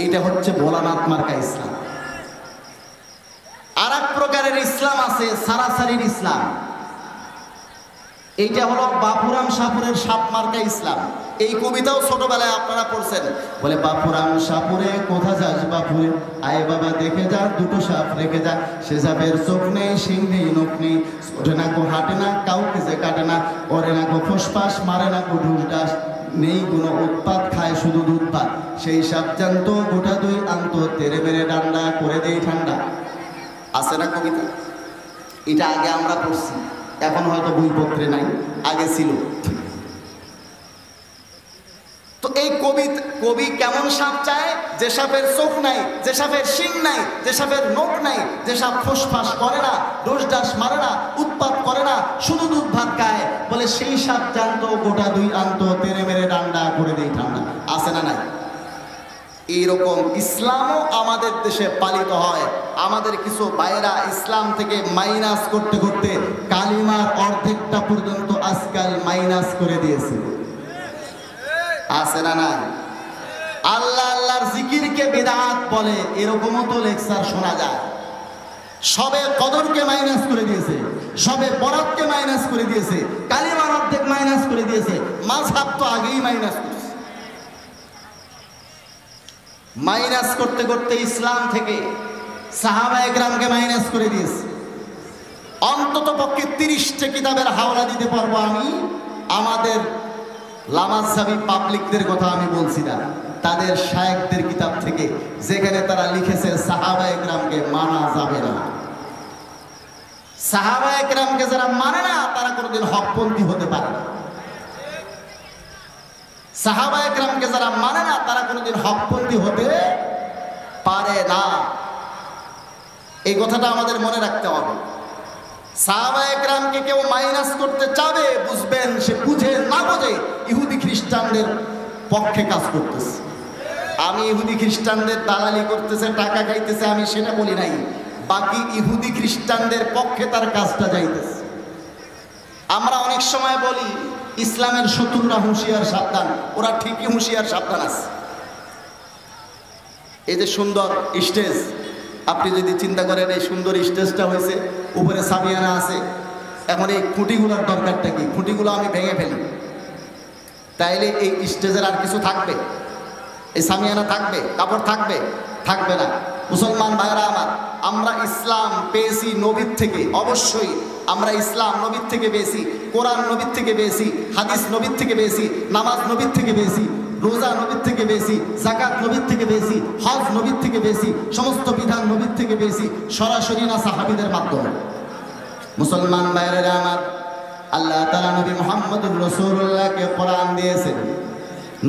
A: এইটা হচ্ছে ভোলানাথ মার্কা ইসলাম। আর এক প্রকারের ইসলাম আছে সারাসারির ইসলাম, এইটা হলো বাপুরাম সাপুরের সাপ মার্কা ইসলাম। এই কবিতাও ছোটবেলায় আপনারা পড়ছেন, বলে বাপুরাম সাপুরে কোথা যাস বাপুরে, আয় বাবা দেখে যা দুটো সাপ রেখে যা, সে সাপের চোখ নেই শিং নেই নখ নেই, ওঠে না কো হাঁটে না কাউকে যে কাটে না, করে না কো ফোসফাস মারে না কো ঢুস ডাস, নেই কোনো উৎপাত খায় শুধু দুধ ভাত, সেই সাপ জানত গোটা দুই আনত, তেরে মেরে ডান্ডা করে দেই ঠান্ডা। আছে না কবিতা? এটা আগে আমরা পড়ছি, এখন হয়তো বইপত্রে নাই, আগে ছিল। তো এই কবি কেমন সাপ চায়? যে সাপের চোখ নাই, যে সাপের শিং নাই, যে সাপের নখ নাই, যে সাপ ফোসফাস করে না, দোষ ডাস মারে না, উৎপাত করে না, শুধু দুধ ভাত খায়, বলে সেই সাপ জানতো গোটা দুই আনতো, তেরে মেরে ডান্ডা করে দেই ঠান্ডা। আছে না নাই? এইরকম ইসলামও আমাদের দেশে পালিত হয়। আমাদের কিছু ভাইয়েরা ইসলাম থেকে মাইনাস করতে করতে কালিমার অর্ধেকটা পর্যন্ত আজকাল মাইনাস করে দিয়েছে। আছে না নাই? আল্লাহ আল্লাহর জিকিরকে বিদআত বলে, এরকমও তো লেকচার শোনা যায়। সবে কদরকে মাইনাস করে দিয়েছে, সবে বরাতকে মাইনাস করে দিয়েছে, কালিমার অর্ধেক মাইনাস করে দিয়েছে, মাযহাব তো আগেই মাইনাস করেছে। মাইনাস করতে করতে ইসলাম থেকে সাহাবায়ে কেরামকে মাইনাস করে দিয়েছে। অন্তত পক্ষে 30টা কিতাবের হাওলা দিতে পারবো আমি। আমাদের লামাযহাবী পাবলিকদের কথা আমি বলছি না, তাদের শায়েখদের কিতাব থেকে, যেখানে তারা লিখেছে সাহাবায়ে কেরামকে মানা যাবে না। সাহাবায়ে কেরামকে যারা মানে না তারা কোনোদিন হকপন্থী হতে পারে না। সাহাবায়ে কেরামকে যারা মানে না তারা কোনোদিন হকপন্থী হতে পারে না। এই কথাটা আমাদের মনে রাখতে হবে। সাহাবায়ে কেরামকে কেউ মাইনাস করতে চাবে, বুঝবেন সে বুঝে না বোঝে ইহুদি খ্রিস্টানদের পক্ষে কাজ করতেছে। আমি ইহুদি খ্রিস্টানদের দালালি করতেছে, টাকা খাইতেছে, আমি সেটা বলি নাই। বাকি ইহুদি খ্রিস্টানদের পক্ষে তার কাজটা যাইতেছে। আমরা অনেক সময় বলি ইসলামের শত্রুরা হুঁশিয়ার সাবধান, ওরা ঠিকই হুঁশিয়ার সাবধান আছে। এই যে সুন্দর স্টেজ, আপনি যদি চিন্তা করেন এই সুন্দর স্টেজটা হয়েছে, উপরে সামিয়ানা আছে, এখন এই খুঁটিগুলোর দরকারটা কি? খুঁটিগুলো আমি ভেঙে ফেলি, তাইলে এই স্টেজের আর কিছু থাকবে? এই সামিয়ানা থাকবে? কাপড় থাকবে? থাকবে না। মুসলমান ভাইরা আমার, আমরা ইসলাম পেয়েছি নবীর থেকে। অবশ্যই আমরা ইসলাম নবীর থেকে পেয়েছি, কোরআন নবীর থেকে পেয়েছি, হাদিস নবীর থেকে পেয়েছি, নামাজ নবীর থেকে পেয়েছি, রোজা নবীর থেকে পেয়েছি, যাকাত নবীর থেকে পেয়েছি, হজ নবীর থেকে পেয়েছি, সমস্ত বিধান নবীর থেকে পেয়েছি, সরাসরি না সাহাবীদের মাধ্যমে। মুসলমান ভাইরা আমার, আল্লাহ তাআলা নবী মুহাম্মদুর রাসূলুল্লাহকে কোরআন দিয়েছেন।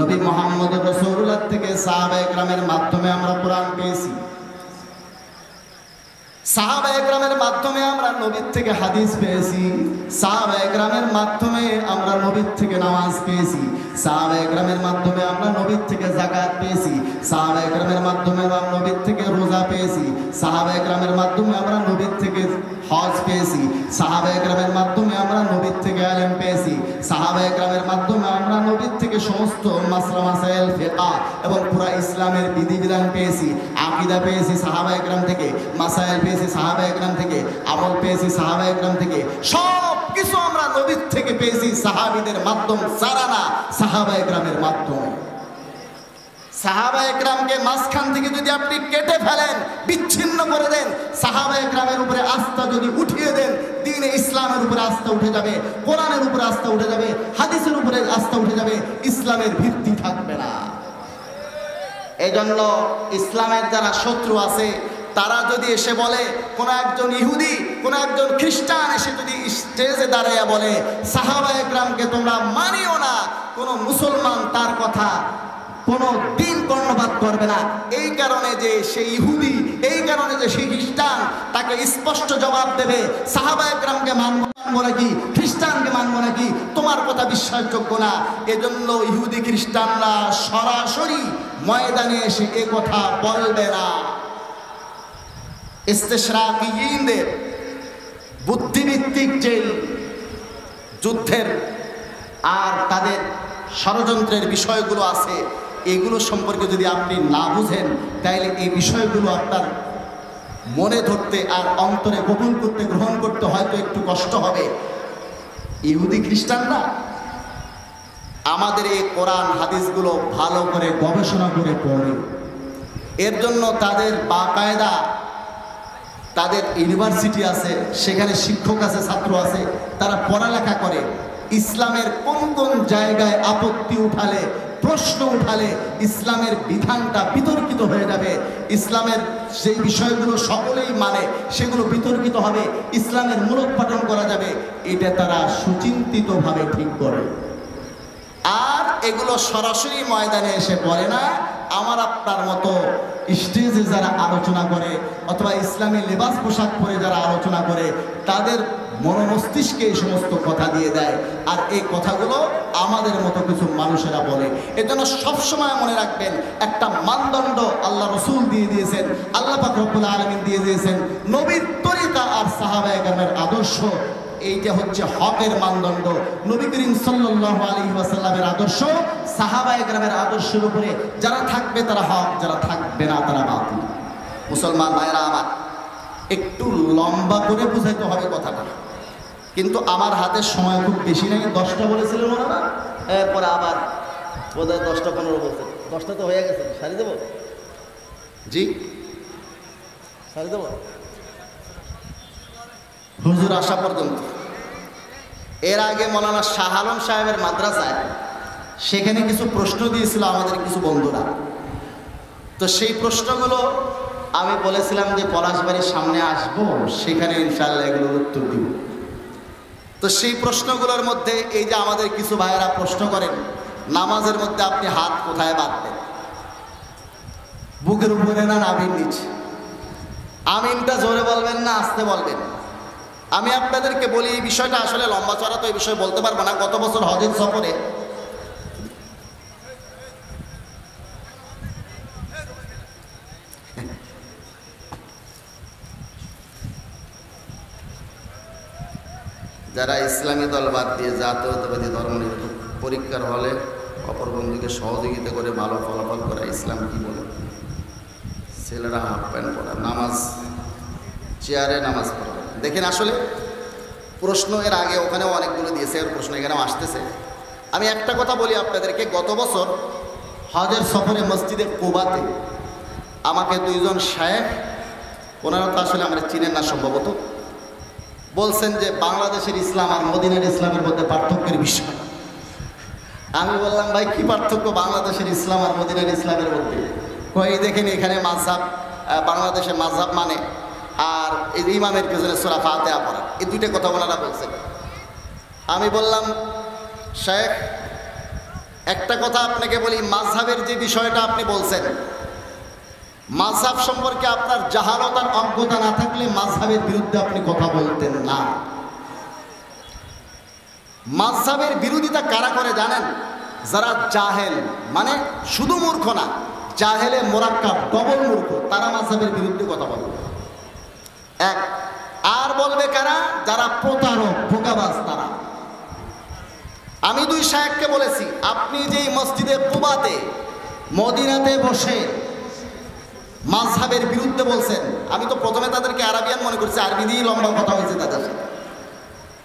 A: নবী মুহাম্মদুর রাসূলুল্লাহ থেকে সাহাবায়ে কেরামের মাধ্যমে আমরা কোরআন পেয়েছি। সাহাবায়ে কেরামের মাধ্যমে আমরা নবীর থেকে হাদিস পেয়েছি। সাহাবায়ে কেরামের মাধ্যমে আমরা নবীর থেকে নামাজ পেয়েছি। সাহাবায়ে কেরামের মাধ্যমে আমরা নবীর থেকে যাকাত পেয়েছি। সাহাবায়ে কেরামের মাধ্যমে আমরা নবীর থেকে রোজা পেয়েছি। সাহাবায়ে কেরামের মাধ্যমে আমরা নবীর থেকে হজ পেয়েছি। সাহাবায়ে কেরামের মাধ্যমে আমরা নবীর থেকে ইলম পেয়েছি। সাহাবায়ে কেরামের মাধ্যমে আমরা নবীর থেকে সমস্ত মাসলা মাসাইল ফিকহ এবং পুরা ইসলামের বিধিবিধান পেয়েছি। আকীদা পেয়েছি সাহাবায়ে কেরাম থেকে, মাসাইল পেয়েছি সাহাবায়ে কেরাম থেকে, আমল পেয়েছি সাহাবায়ে কেরাম থেকে। সব কিছু আমরা নবীর থেকে পেয়েছি সাহাবীদের মাধ্যম ছাড়া না, সাহাবায়ে কেরামের মাধ্যমে। সাহাবায়ে কেরামকে মাঝখান থেকে যদি আপনি কেটে ফেলেন, বিচ্ছিন্ন করে দেন, সাহাবায়ে কেরামের উপরে আস্থা যদি উঠিয়ে দেন, দ্বীনে ইসলামের উপরে আস্থা উঠে যাবে, কোরআনের উপরে আস্থা উঠে যাবে, হাদিসের উপরে আস্থা উঠে যাবে, ইসলামের ভিত্তি থাকবে না। এজন্য ইসলামের যারা শত্রু আছে তারা যদি এসে বলে, কোন একজন ইহুদি, কোন একজন খ্রিস্টান এসে যদি স্টেজে দাঁড়াইয়া বলে সাহাবায়ে কেরামকে তোমরা মানিও না, কোন মুসলমান তার কথা কোনো দিন কর্ণপাত করবে না। এই কারণে যে সেই ইহুদি, এই কারণে যে সেই খ্রিস্টান, তাকে স্পষ্ট জবাব দেবে, সাহাবায়ে কেরামকে মানবো নাকি, খ্রিস্টানকে মানবো নাকি, তোমার কথা বিশ্বাসযোগ্য না। এজন্য ইহুদি খ্রিস্টানরা সরাসরি ময়দানে এসে এ কথা বলবে না। ইস্তেশরাকিয়িনদের বুদ্ধিভিত্তিক যে যুদ্ধের আর তাদের ষড়যন্ত্রের বিষয়গুলো আছে, এগুলো সম্পর্কে যদি আপনি না বুঝেন, তাহলে এই বিষয়গুলো আপনার মনে ধরতে আর অন্তরে কবুল করতে, গ্রহণ করতে হয়তো একটু কষ্ট হবে। ইহুদি খ্রিস্টানরা আমাদের এই কোরআন হাদিসগুলো ভালো করে গবেষণা করে পড়ে। এর জন্য তাদের বাকায়দা তাদের ইউনিভার্সিটি আছে, সেখানে শিক্ষক আছে, ছাত্র আছে, তারা পড়ালেখা করে। ইসলামের কোন কোন জায়গায় আপত্তি উঠালে, প্রশ্ন উঠালে ইসলামের বিধানটা বিতর্কিত হয়ে যাবে, ইসলামের সেই বিষয়গুলো সকলেই মানে সেগুলো বিতর্কিত হবে, ইসলামের মূলোৎপাটন করা যাবে, এটা তারা সুচিন্তিতভাবে ঠিক করে। আর এগুলো সরাসরি ময়দানে এসে পড়ে না। আমার আপনার মতো স্টেজে যারা আলোচনা করে অথবা ইসলামী লেবাস পোশাক পরে যারা আলোচনা করে তাদের মনোমস্তিষ্কে এই সমস্ত কথা দিয়ে দেয়, আর এই কথাগুলো আমাদের মতো কিছু মানুষেরা বলে। এজন্য সবসময় মনে রাখবেন, একটা মানদণ্ড আল্লাহ রসুল দিয়ে দিয়েছেন, আল্লাহ পাক রব্বুল আলামিন দিয়ে দিয়েছেন। নবীর তরিকা আর সাহাবায়ে কেরামের আদর্শ, এইটা হচ্ছে হকের মানদণ্ড। নবী করিম সাল্লাল্লাহু আলাইহি ওয়াসাল্লামের আদর্শ, সাহাবায়ে কেরামের আদর্শের উপরে যারা থাকবে তারা হক, যারা থাকবে না তারা বাতিল। মুসলমান ভাইরা আমার, একটু লম্বা করে বুঝাইতে হবে কথাটা, কিন্তু আমার হাতে সময় খুব বেশি নেই। 10টা বলেছিলেন ওনারা, এরপরে আবার বোধহয় 10টা 15 বলছে। 10টা তো হয়ে গেছে, সারি দেবো? জি সারি দেবো হুজুর আসা পর্যন্ত। এর আগে মৌলানা শাহ আলম সাহেবের মাদ্রাসায় সেখানে কিছু প্রশ্ন দিয়েছিল আমাদের কিছু বন্ধুরা। তো সেই প্রশ্নগুলো আমি বলেছিলাম যে পলাশবাড়ির সামনে আসবো, সেখানে ইনশাআল্লাহ এগুলোর উত্তর দিব। তো সেই প্রশ্নগুলোর মধ্যে এই যে আমাদের কিছু ভাইয়েরা প্রশ্ন করেন, নামাজের মধ্যে আপনি হাত কোথায় বাঁধবেন, বুকের উপরে না নাভির নিচে? আমিনটা জোরে বলবেন না আস্তে বলবেন? আমি আপনাদেরকে বলি, এই বিষয়টা আসলে লম্বা চড়া, তো এই বিষয়ে বলতে পারবো না। গত বছর হজের সফরে যারা ইসলামী দল বাদ দিয়ে জাতীয়তাবাদী ধর্মনিরপেক্ষ পরীক্ষার হলে অপর বন্ধুকে সহযোগিতা করে ভালো ফলাফল করা ইসলাম কি বলে? ছেলেরা হাফ প্যান্ট পরা, নামাজ চেয়ারে নামাজ পড়া। দেখেন, আসলে প্রশ্ন এর আগে ওখানেও অনেকগুলো দিয়েছে, এর প্রশ্ন এখানেও আসতেছে। আমি একটা কথা বলি আপনাদেরকে, গত বছর হজের সফরে মসজিদে কুবাতে আমাকে 2 জন শায়েখ, ওনারা তো আসলে আমরা চিনেন না সম্ভবত, বলছেন যে বাংলাদেশের ইসলাম আর মদিনার ইসলামের মধ্যে পার্থক্যের বিষয়। আমি বললাম, ভাই কি পার্থক্য বাংলাদেশের ইসলাম আর মদিনার ইসলামের মধ্যে? কই দেখেন, এখানে মাযহাব, বাংলাদেশে মাযহাব মানে আর এই ইমামের পেছনে সূরা ফাতিহা পড়া, এই দুইটা কথা ওনারা বলছেন। আমি বললাম, শেখ একটা কথা আপনাকে বলি, মাযহাবের যে বিষয়টা আপনি বলছেন, মাযহাব সম্পর্কে আপনার জাহালত আর অজ্ঞতা না থাকলে মাযহাবের বিরুদ্ধে আপনি কথা বলতেন না। মাযহাবের বিরোধিতা কারা করে জানেন? যারা জাহেল, মানে শুধু মূর্খ না, জাহেলে মোরাক্কাব, ডবল মূর্খ, তারা মাযহাবের বিরুদ্ধে কথা বলবে। এক আর বলবে কারা? যারা প্রতারক, ধোঁকাবাজ তারা। আমি 2 শায়েখকে বলেছি, আপনি যেই মসজিদে কুবাতে মদিনাতে বসে মাযহাবের বিরুদ্ধে বলছেন, আমি তো প্রথমে তাদেরকে আরবিয়ান মনে করছি, আরবি দিয়েই লম্বা কথা হয়েছে তাদের সাথে।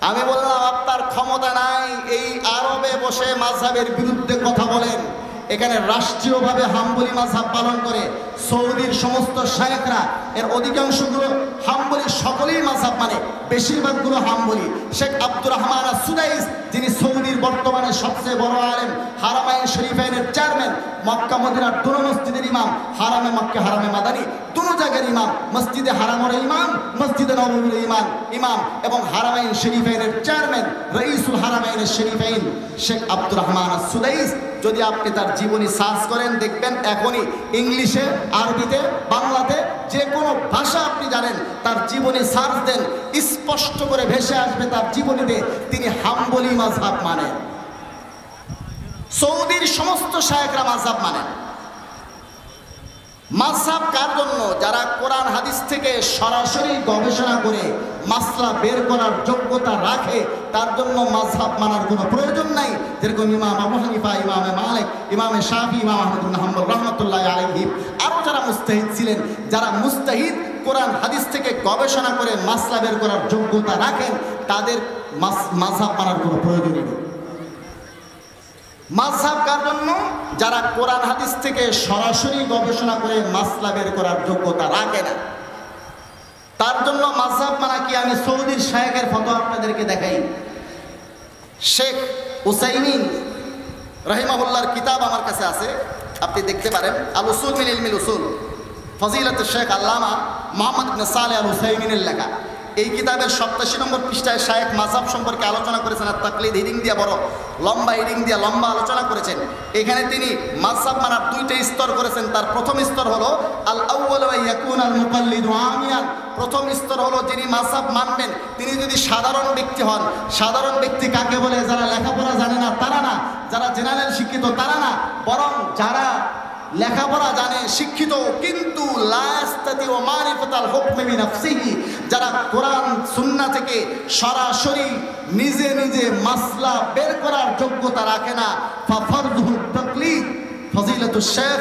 A: আমি বললাম, আপনার ক্ষমতা নাই এই আরবে বসে মাযহাবের বিরুদ্ধে কথা বলেন। এখানে রাষ্ট্রীয়ভাবে হাম্বলি মাযহাব পালন করে সৌদির সমস্ত শায়েখরা, এর অধিকাংশগুলো হাম্বলি, সকলেই মাযহাব মানে, বেশিরভাগগুলো হাম্বলি। শেখ আব্দুর রহমান আস-সুদাইস, যিনি সৌদির বর্তমানে সবচেয়ে বড় আলেম, হারামাইন শরীফাইনের চেয়ারম্যান, মক্কা মদিনার 2 মসজিদের ইমাম, হারামে মক্কা হারামে মাদানী 2 জায়গার ইমাম, মসজিদে হারামের ইমাম, মসজিদে নববীর ইমাম এবং হারামাইন শরীফাইনের চেয়ারম্যান, রাইসুল হারামাইন শরীফাইন শেখ আব্দুর রহমান আস-সুদাইস। যদি আপনি তার জীবনী সার্চ করেন, দেখবেন এখনই ইংলিশে, আরবিতে, বাংলাতে, যে কোনো ভাষা আপনি জানেন, তার জীবনী সার্চ দেন, স্পষ্ট করে ভেসে আসবে তার জীবনীতে তিনি হাম্বলি মাযহাব মানেন। সৌদির সমস্ত শায়েখরা মাযহাব মানেন। মাযহাব কার জন্য? যারা কোরআন হাদিস থেকে সরাসরি গবেষণা করে মাসলা বের করার যোগ্যতা রাখে, তার জন্য মাযহাব মানার কোনো প্রয়োজন নাই। যেরকম ইমাম আবু হানিফা, ইমামে মালিক, ইমামে শাফি, ইমাম আহমদ ইবনে হাম্বল রাহমাতুল্লাহি আলাইহি, আরও যারা মুস্তাহিদ ছিলেন, যারা মুস্তাহিদ কোরআন হাদিস থেকে গবেষণা করে মাসলা বের করার যোগ্যতা রাখেন, তাদের মাযহাব মানার কোনো প্রয়োজনই নেই। মাযহাব কার জন্য? যারা কোরআন হাদিস থেকে সরাসরি গবেষণা করে মাসলা বের করার যোগ্যতা রাখে না, তার জন্য মাযহাব মানা কি? আমি সৌদির শায়েখের ফতোয়া আপনাদেরকে দেখাই। শেখ উসাইমিন রাহিমাহুল্লাহর কিতাব আমার কাছে আছে, আপনি দেখতে পারেন, আল উসুল মিন ইলমিল উসুল, ফজিলাতুল শেখ আল্লামা মুহাম্মদ ইবনে সালেহ আল উসাইমিনের লেখা। এই কিতাবের 87 নম্বর পৃষ্ঠায় শায়েখ মাযহাব সম্পর্কে আলোচনা করেছেন। আর তাকলিদ হিডিং দিয়ে বড় লম্বা হিডিং দিয়ে লম্বা আলোচনা করেছেন। এখানে তিনি মাযহাব মানার দুইটা স্তর করেছেন। তার প্রথম স্তর হলো আল আউয়াল ওয়া ইয়াকুন আল মুকাল্লিদু আমিয়ান। প্রথম স্তর হলো যিনি মাযহাব মানবেন তিনি যদি সাধারণ ব্যক্তি হন। সাধারণ ব্যক্তি কাকে বলে? যারা লেখাপড়া জানে না তারা না, যারা জেনারেল শিক্ষিত তারা না, বরং যারা লেখাপড়া জানে, শিক্ষিত, কিন্তু যারা কোরআন সুন্নাহ থেকে সরাসরি নিজে নিজে মাসলা বের করার যোগ্যতা রাখে না। ফাফরদুহুত তাকলিদ। ফজিলাতুশ শেখ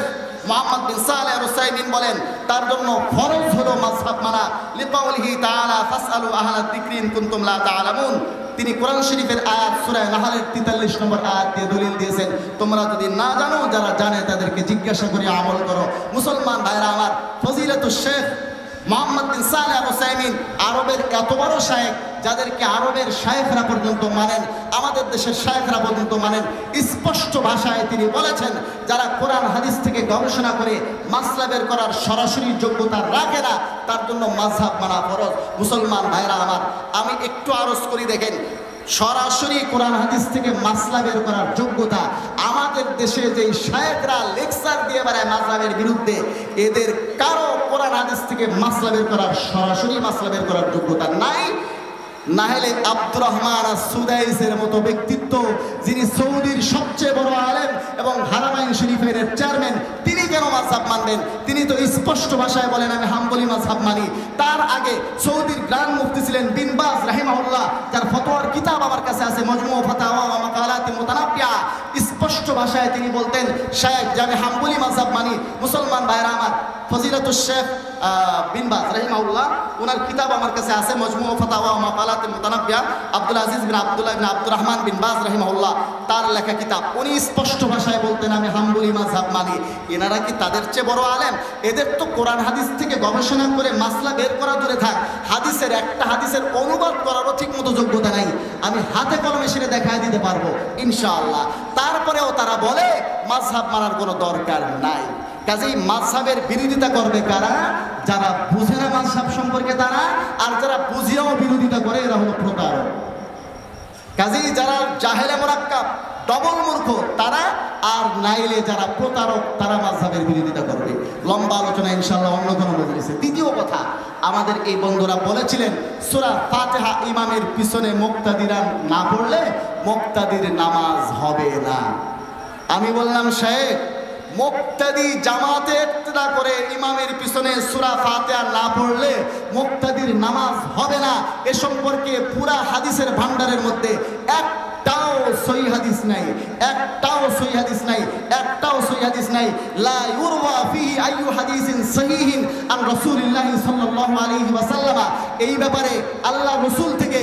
A: মুহাম্মদ বিন সালেহ আল উসাইমিন বলেন তার জন্য ফরজ হলো মাযহাব মানা। লিকাউলিহি তাআলা ফাসআলু আহলা যিকরি ইন কুনতুম লা তা'লামুন। তিনি কোরআন শরীফের আয়াত সূরা নাহলের 43 নম্বর আয়াত দিয়ে দলিল দিয়েছেন, তোমরা যদি না জানো, যারা জানে তাদেরকে জিজ্ঞাসা করে আমল করো। মুসলমান ভাইরা আমার, ফজিলাতুশ শেখ মুহাম্মদ বিন সালেহ আল উসাইমিন আরবের এত বড় শায়েখ, যাদেরকে আরবের শায়েখরা পর্যন্ত মানেন, আমাদের দেশের শায়েখরা পর্যন্ত মানেন। স্পষ্ট ভাষায় তিনি বলেছেন যারা কোরআন হাদিস থেকে গবেষণা করে মাসলা বের করার সরাসরি যোগ্যতা রাখে না তার জন্য মাযহাব মানা ফরজ। মুসলমান ভাইরা আমার, আমি একটু আরজ করি, দেখেন সরাসরি কোরআন হাদিস থেকে মাসলা বের করার যোগ্যতা আমাদের দেশে যেই শায়েখরা লেকচার দিয়ে বেড়ায় মাযহাবের বিরুদ্ধে, এদের কারো কোরআন হাদিস থেকে মাসলা বের করার সরাসরি মাসলা বের করার যোগ্যতা নাই। না হলে আব্দুর রহমান আস-সুদাইসের মতো ব্যক্তিত্ব, যিনি সৌদির সবচেয়ে বড় আলেম এবং হারামাইন শরীফের চেয়ারম্যান, তিনি কেন মাযহাব মানবেন? তিনি তো স্পষ্ট ভাষায় বলেন আমি হাম্বলি মাযহাব মানি। তার আগে সৌদির গ্র্যান্ড মুফতি ছিলেন বিন বাজ রাহিমাহুল্লাহ, যার ফতোয়ার কিতাব আমার কাছে আছে, মাজমু ফাতাওয়া ওয়া মাকালাতিন মুতানাব্বিয়া। স্পষ্ট ভাষায় তিনি বলতেন শায়েখ যে আমি হাম্বলি মাযহাব মানি। মুসলমান ভাইরা আমার, ফজিলাতুশ শেখ বিন বাজ রাহিমাহুল্লাহ, ওনার কিতাব আমার কাছে আছে, মাজমু ফাতাওয়া ওয়া মাকালাতিন মুতানাব্বিয়া। আব্দুল আজিজ বিন আব্দুল্লাহ বিন আব্দুর রহমান বিন বাজ রাহিমাহুল্লাহ তার লেখা কিতাব। উনি স্পষ্ট ভাষায় বলতেন আমি হাম্বলি মাযহাব মানি। এনারা কি তাদের চেয়ে বড় আলেম? এদের তো কোরআন হাদিস থেকে গবেষণা করে মাসলা বের করা দূরে থাক, হাদিসের একটা হাদিসের অনুবাদ করারও ঠিক মতো যোগ্যতা নাই। আমি হাতে কলমে সেটা দেখায় দিতে পারবো ইনশাআল্লাহ। তারপরেও তারা বলে মাযহাব মানার কোনো দরকার নাই। কাজেই মাযহাবের বিরোধিতা করবে কারা? যারা বুঝে না মাযহাব সম্পর্কে তারা, আর যারা বুঝিয়াও বিরোধিতা করে এরা হলো প্রতারক। কাজেই যারা জাহেলে মুরাক্কাব, ডবল মূর্খ তারা, আর নাইলে যারা প্রতারক তারা মাযহাবের বিরোধিতা করবে। লম্বা আলোচনা ইনশাআল্লাহ অন্য কোনো মজলিসে। দ্বিতীয় কথা, আমাদের এই বন্ধুরা বলেছিলেন সূরা ফাতিহা ইমামের পিছনে মুক্তাদিরা না পড়লে মুক্তাদির নামাজ হবে না। আমি বললাম শায়েখ, মুক্তাদি জামাতে ইক্তেদা করে ইমামের পিছনে সূরা ফাতিহা না পড়লে মুক্তাদির নামাজ হবে না। এ সম্পর্কে পুরা হাদিসের ভান্ডারের মধ্যে একটাও সহিহ হাদিস নাই, একটাও সহিহ হাদিস নাই, একটাও সহিহ হাদিস নাই। লা ইউরওয়া ফিহি আইয়ু হাদিসিন সহিহিন আন রাসূলিল্লাহি সাল্লাল্লাহু আলাইহি ওয়াসাল্লাম। এই ব্যাপারে আল্লাহ রাসূল থেকে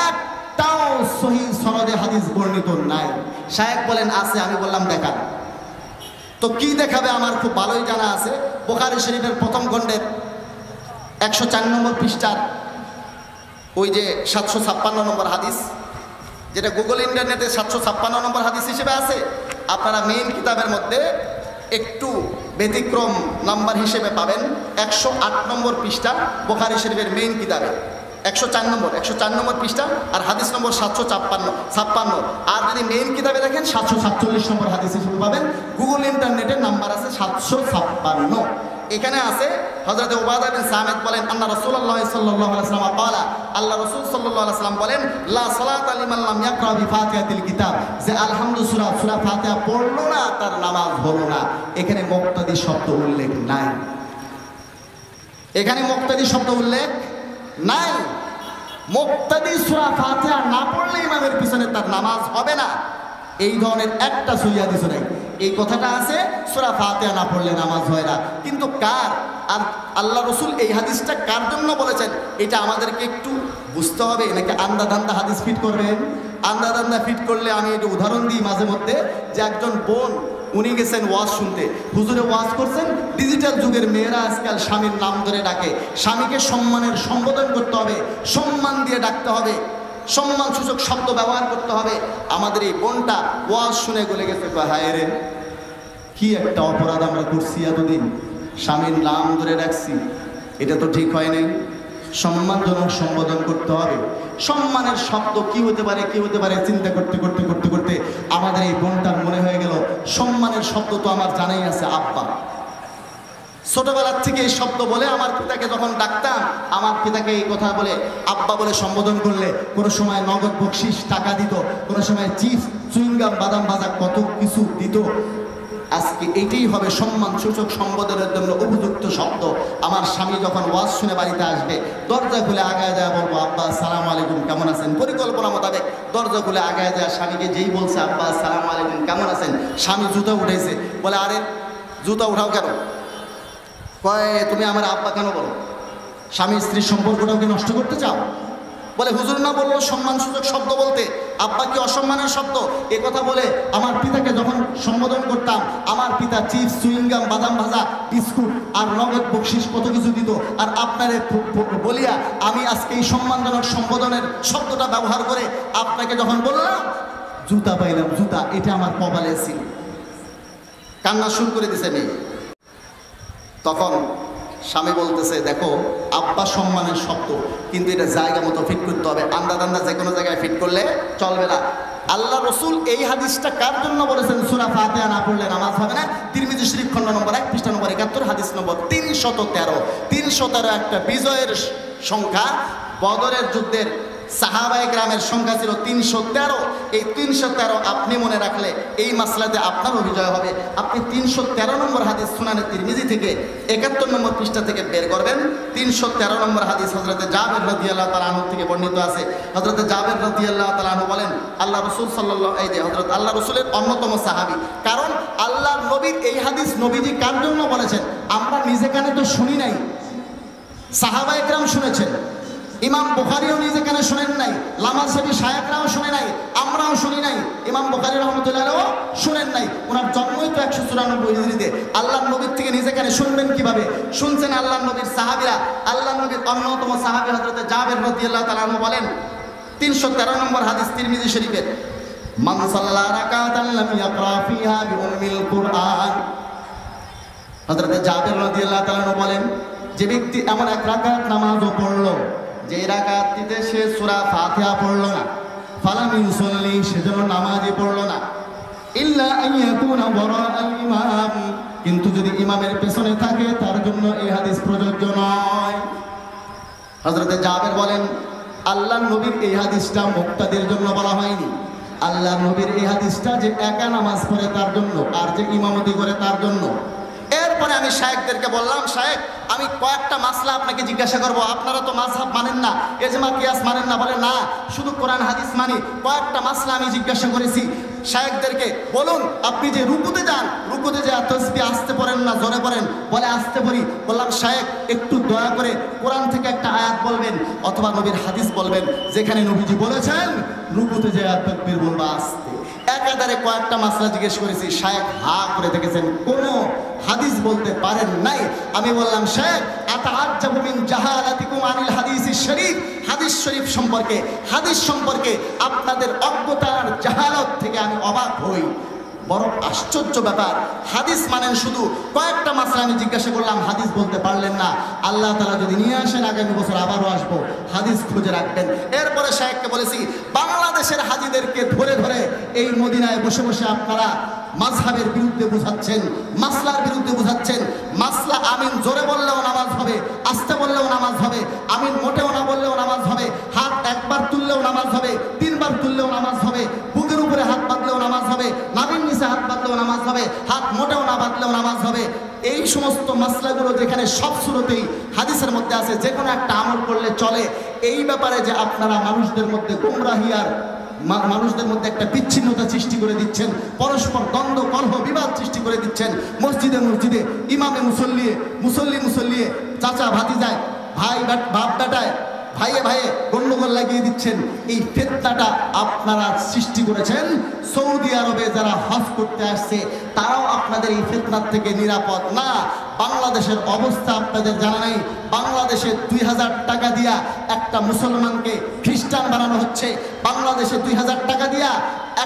A: একটাও সহিহ সনদে হাদিস বর্ণিত নাই। শায়েখ বলেন আছে। আমি বললাম দেখান। তো কি দেখাবে? আমার খুব ভালোই জানা আছে। বুখারী শরীফের প্রথম খণ্ডের 104 নম্বর পৃষ্ঠার ওই যে 756 নম্বর হাদিস, যেটা গুগল ইন্টারনেটে 756 নম্বর হাদিস হিসেবে আছে, আপনারা মেইন কিতাবের মধ্যে একটু ব্যতিক্রম নাম্বার হিসেবে পাবেন 108 নম্বর পৃষ্ঠা বুখারী শরীফের মেইন কিতাবে 104 নম্বর পৃষ্ঠা, আর হাদিস নম্বর 756। আর যদি মেইন কিতাবে দেখেন 747 নম্বর হাদিস হিসেবে পাবেন। গুগল ইন্টারনেটের নাম্বার আছে 756। এখানে আছে হযরত উবাদা বিন সামিত বলেন আন্না রাসূলুল্লাহ সাল্লাল্লাহু আলাইহি ওয়াসাল্লাম ক্বালা, আল্লাহ রাসূল সাল্লাল্লাহু আলাইহি ওয়াসাল্লাম বলেন লা সালাতা লিমান লাম ইয়াকরা বিফাতিহাতিল কিতাব, যে আলহামদুলিল্লাহ সূরা ফাতিহা পড়লো না তার নামাজ হলো না। এখানে মুক্তাদি শব্দ উল্লেখ নাই, এখানে মুক্তাদি শব্দ উল্লেখ নাই। মুক্তাদি সূরা ফাতিহা না পড়লে ইমামের পিছনে তার নামাজ হবে না, এই ধরনের একটা সহিহ হাদিস নাই। এই কথাটা আছে সূরা ফাতিহা না পড়লে নামাজ হয় না, কিন্তু কার আর আল্লাহ রাসূল এই হাদিসটা কার জন্য বলেছেন এটা আমাদেরকে একটু বুঝতে হবে। নাকি আন্দাধান্দা হাদিস ফিট করবেন? আন্দাধান্দা ফিট করলে আমি একটু উদাহরণ দিই মাঝে মধ্যে, যে একজন বোন উনি গেছেন ওয়াজ শুনতে, হুজুরে ওয়াজ করছেন ডিজিটাল যুগের মেয়েরা আজকাল স্বামীর নাম ধরে ডাকে। স্বামীকে সম্মানের সম্বোধন করতে হবে, সম্মান দিয়ে ডাকতে হবে, সম্মানসূচক শব্দ ব্যবহার করতে হবে। আমাদের এই বোনটা ওয়াজ শুনে গলে গেছে, হায় রে কি একটা অপরাধ আমরা করছি, এতদিন স্বামীর নাম ধরে ডাকছি, এটা তো ঠিক হয় নাই। সম্মানজনক সম্বোধন করতে হবে। সম্মানের শব্দ কি হতে পারে কি হতে পারে চিন্তা করতে করতে করতে করতে আমাদের এই বোনটার মনে হয়ে গেল সম্মানের শব্দ তো আমার জানাই আছে আব্বা। ছোটবেলার থেকে এই শব্দ বলে আমার পিতাকে যখন ডাকতাম, আমার পিতাকে এই কথা বলে আব্বা বলে সম্বোধন করলে কোনো সময় নগদ বকশিস টাকা দিত, কোনো সময় চিপস চুইংগাম বাদাম ভাজা কত কিছু দিত। আজকে এইটাই হবে সম্মান সূচক সম্বোধনের জন্য উপযুক্ত শব্দ। আমার স্বামী যখন ওয়াজ শুনে বাড়িতে আসবে, দরজা খুলে আগায় দেওয়া বলবো আব্বা আসসালামু আলাইকুম কেমন আছেন, পরিকল্পনা মোতাবেক দরজা খুলে আগায় দেওয়া স্বামীকে যেই বলছে আব্বা আসসালামু আলাইকুম কেমন আছেন, স্বামী জুতা উঠেছে, বলে আরে জুতা উঠাও কেন, কয় তুমি আমার আব্বা কেন বলো, স্বামী স্ত্রীর সম্পর্কটাও কি নষ্ট করতে চাও? বলে হুজুর না বললো সম্মানসূচক শব্দ বলতে, আব্বা কি অসম্মানের শব্দ? এ কথা বলে আমার পিতাকে যখন সম্বোধন করতাম, আমার পিতা চিপস চুইংগাম বাদাম ভাজা বিস্কুট আর নগদ বকশিস কত কিছু দিত। আর আপনারে বলিয়া আমি আজকে এই সম্মানজনক সম্বোধনের শব্দটা ব্যবহার করে আপনাকে যখন বললাম জুতা পাইলাম, জুতা এটা আমার কপালে ছিল। কান্না শুরু করে দিছে মেয়ে। তখন স্বামী বলতেছে দেখো আব্বা সম্মানের শব্দ, কিন্তু এটা জায়গা মতো ফিট করতে হবে, আন্দা যে কোনো জায়গায় ফিট করলে চলবে না। আল্লাহ রসুল এই হাদিসটা কার জন্য বলেছেন? সূরা ফাতিহা না পড়লে নামাজ হবে না। তিরমিজি শরীফ খণ্ড নম্বর 1 পৃষ্ঠা নম্বর 71 হাদিস নম্বর 313। 313 একটা বিজয়ের সংখ্যা। বদরের যুদ্ধের সাহাবায়ে কেরামের সংখ্যা ছিল 313। এই 313 আপনি মনে রাখলে এই মাসলাতে আপনারও বিজয় হবে। আপনি 313 নম্বর হাদিস সুনানে তিরমিজি থেকে 71 নম্বর পৃষ্ঠা থেকে বের করবেন। 313 নম্বর হাদিস হযরতে জাবের রাদিয়াল্লাহু তাআলা আনহু থেকে বর্ণিত আছে। হযরতে জাবের রাদিয়াল্লাহু তাআলা আনহু বলেন আল্লাহ রাসূল সাল্লাল্লাহু আলাইহি হযরত আল্লাহ রাসূলের অন্যতম সাহাবী। কারণ আল্লাহর নবীর এই হাদিস নবীজি কার জন্য বলেছেন আমরা নিজে কানে তো শুনি নাই, সাহাবায়ে কেরাম শুনেছেন। ইমাম বুখারীও নিজে কানে শুনেন নাই, লামাজহাবি শায়েখরাও শুনে নাই, আমরাও শুনি নাই, ইমাম বুখারী রাহমাতুল্লাহ আলাইহিও শুনেন নাই। ওনার জন্মই তো 194 হিজরিতে। আল্লাহর নবীর থেকে নিজে কানে শুনবেন কিভাবে? শুনছেন আল্লাহর নবীর সাহাবীরা। আল্লাহর নবীর অন্যতম সাহাবী হযরতে জাবের রাদিয়াল্লাহু তাআলা আনহু বলেন 313 নম্বর হাদিস তিরমিজি শরীফের, মান সাল্লা রাকাতান লাম ইয়াকরা ফিহা বিউম্মিল কুরআন। হযরতে জাবের রাদিয়াল্লাহু তাআলা আনহু বলেন যে ব্যক্তি এমন এক রাকাত নামাজও পড়লো যে রাকাতটিতে সে সূরা ফাতিহা পড়লো না, ফালাম ইউসাল্লি সেজন্য নামাজই পড়লো না, ইল্লা আন ইয়াকুনা ওয়ারাআল ইমাম, কিন্তু যদি ইমামের পেছনে থাকে তার জন্য এই হাদিস প্রযোজ্য নয়। হযরতে জাবের বলেন আল্লাহর নবীর এই হাদিসটা মুক্তাদের জন্য বলা হয়নি। আল্লাহর নবীর এই হাদিসটা যে একা নামাজ পড়ে তার জন্য, আর যে ইমামতি করে তার জন্য। এরপরে আমি শায়েখদেরকে বললাম শায়েখ আমি কয়েকটা মাসলা আপনাকে জিজ্ঞাসা করব, আপনারা তো মাযহাব মানেন না, ইজমা কিয়াস মানেন না। বলে না, শুধু কোরআন হাদিস মানি। কয়েকটা মাসলা আমি জিজ্ঞাসা করেছি শায়েখদেরকে, বলুন আপনি যে রুকুতে যান, রুকুতে যে তাসবিহ আস্তে পড়েন না জোরে পড়েন? বলে আস্তে পড়ি। বললাম শায়েখ একটু দয়া করে কোরআন থেকে একটা আয়াত বলবেন অথবা নবীর হাদিস বলবেন যেখানে নবীজি বলেছেন রুকুতে যে তাকবীর বলবা আস্তে। একাধারে কয়েকটা মাসলা জিজ্ঞেস করেছি, শায়েখ হা করে দেখেছেন, কোনো হাদিস বলতে পারেন নাই। আমি বললাম শায়েখ আতাআজ্জাবু মিন জাহালাতিকুম আনিল হাদিসিশ শরীফ, হাদিস শরীফ সম্পর্কে, হাদিস সম্পর্কে আপনাদের অজ্ঞতার জাহালত থেকে আমি অবাক হই। বড় আশ্চর্য ব্যাপার, হাদিস মানেন শুধু। কয়েকটা মাসলা আমি জিজ্ঞাসা করলাম, হাদিস বলতে পারলেন না। আল্লাহ তাআলা যদি নিয়ে আসেন আগামী বছর আবারও আসবো, হাদিস খুঁজে রাখবেন। এরপরে শায়েখকে বলেছি বাংলাদেশের হাজিদেরকে ধরে ধরে এই মদিনায় বসে বসে আপনারা মাযহাবের বিরুদ্ধে বুঝাচ্ছেন, মাসলার বিরুদ্ধে বুঝাচ্ছেন। মাসলা আমিন জোরে বললেও নামাজ হবে, আস্তে বললেও নামাজ হবে, আমিন মোটেও না বললেও নামাজ হবে, হাত একবার তুললেও নামাজ হবে, তিনবার তুললেও নামাজ হবে, বুকের উপরে হাত বাঁধলেও নামাজ হবে, নাভির নিচে হাত বাঁধলেও নামাজ হবে, হাত মোটেও না বাঁধলেও নামাজ হবে। এই সমস্ত মাসলাগুলো যেখানে সব সুরতেই হাদিসের মধ্যে আছে, যে কোনো একটা আমল করলে চলে। এই ব্যাপারে যে আপনারা মানুষদের মধ্যে গুমরাহি আর মানুষদের মধ্যে একটা বিচ্ছিন্নতা সৃষ্টি করে দিচ্ছেন, পরস্পর দ্বন্দ্ব কলহ বিবাদ সৃষ্টি করে দিচ্ছেন, মসজিদে মসজিদে ইমামে মুসল্লি চাচা ভাতিজায়, ভাই বাপ বেটায়, ভাইয়ে ভাইয়ে গন্ডগোল লাগিয়ে দিচ্ছেন। এই ফিতনাটা আপনারা সৃষ্টি করেছেন। সৌদি আরবে যারা হজ করতে আসছে তারাও আপনাদের এই ফিতনার থেকে নিরাপদ না। বাংলাদেশের অবস্থা আপনাদের জানা নাই। বাংলাদেশে 2000 টাকা দিয়া একটা মুসলমানকে খ্রিস্টান বানানো হচ্ছে। বাংলাদেশে 2000 টাকা দিয়া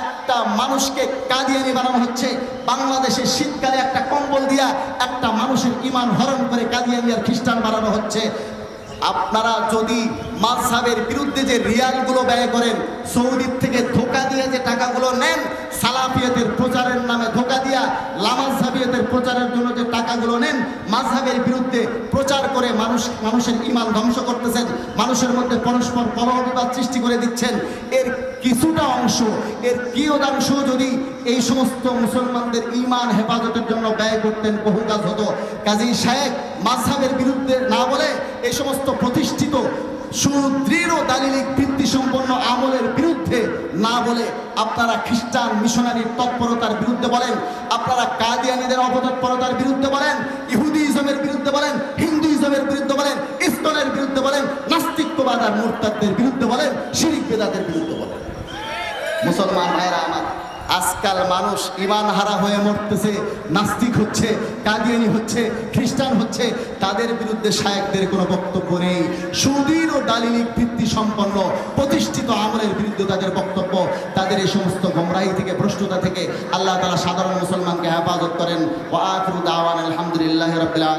A: একটা মানুষকে কাদিয়ানি বানানো হচ্ছে। বাংলাদেশে শীতকালে একটা কম্বল দিয়া একটা মানুষের ঈমান হরণ করে কাদিয়ানি আর খ্রিস্টান বানানো হচ্ছে। আপনারা যদি মাযহাবের বিরুদ্ধে যে রিয়ালগুলো ব্যয় করেন, সৌদির থেকে ধোঁকা দিয়ে যে টাকাগুলো নেন, সালাফিয়তের প্রচারের নামে ধোঁকা দিয়া লামাযহাবিয়তের প্রচারের জন্য যে টাকাগুলো নেন, মাযহাবের বিরুদ্ধে প্রচার করে মানুষের ঈমান ধ্বংস করতেছেন, মানুষের মধ্যে পরস্পর কলহ বিবাদ সৃষ্টি করে দিচ্ছেন। এর কিছুটা অংশ, এর কিয়দাংশ যদি এই সমস্ত মুসলমানদের ঈমান হেফাজতের জন্য ব্যয় করতেন, বহু কাজ হতো। কাজী সাহেব মাযহাবের বিরুদ্ধে না বলে এই সমস্ত প্রতিষ্ঠিত সুদৃঢ় দালিলিক ভিত্তি সম্পন্ন আমলের বিরুদ্ধে না বলে আপনারা খ্রিস্টান মিশনারির তৎপরতার বিরুদ্ধে বলেন, আপনারা কাদিয়ানীদের অপতৎপরতার বিরুদ্ধে বলেন, ইহুদিজমের বিরুদ্ধে বলেন, হিন্দুইজমের বিরুদ্ধে বলেন, ইসকনের বিরুদ্ধে বলেন, নাস্তিক্যবাদ আর মুরতাদদের বিরুদ্ধে বলেন, শিরিক বেদাতের বিরুদ্ধে বলেন। মুসলমান ভাইরা আমার, আজকাল মানুষ ঈমান হারা হয়ে মরতেছে, নাস্তিক হচ্ছে, কাদিয়ানী হচ্ছে, খ্রিস্টান হচ্ছে, তাদের বিরুদ্ধে শায়েখদের কোনো বক্তব্য নেই। সুদৃঢ় ও দালিলিক ভিত্তি সম্পন্ন প্রতিষ্ঠিত আমলের বিরুদ্ধে তাদের বক্তব্য। তাদের এই সমস্ত গোমরাহি থেকে, ভ্রষ্টতা থেকে আল্লাহ তাআলা সাধারণ মুসলমানকে হেফাজত করেন। ওয়া আখিরু দাওয়ানা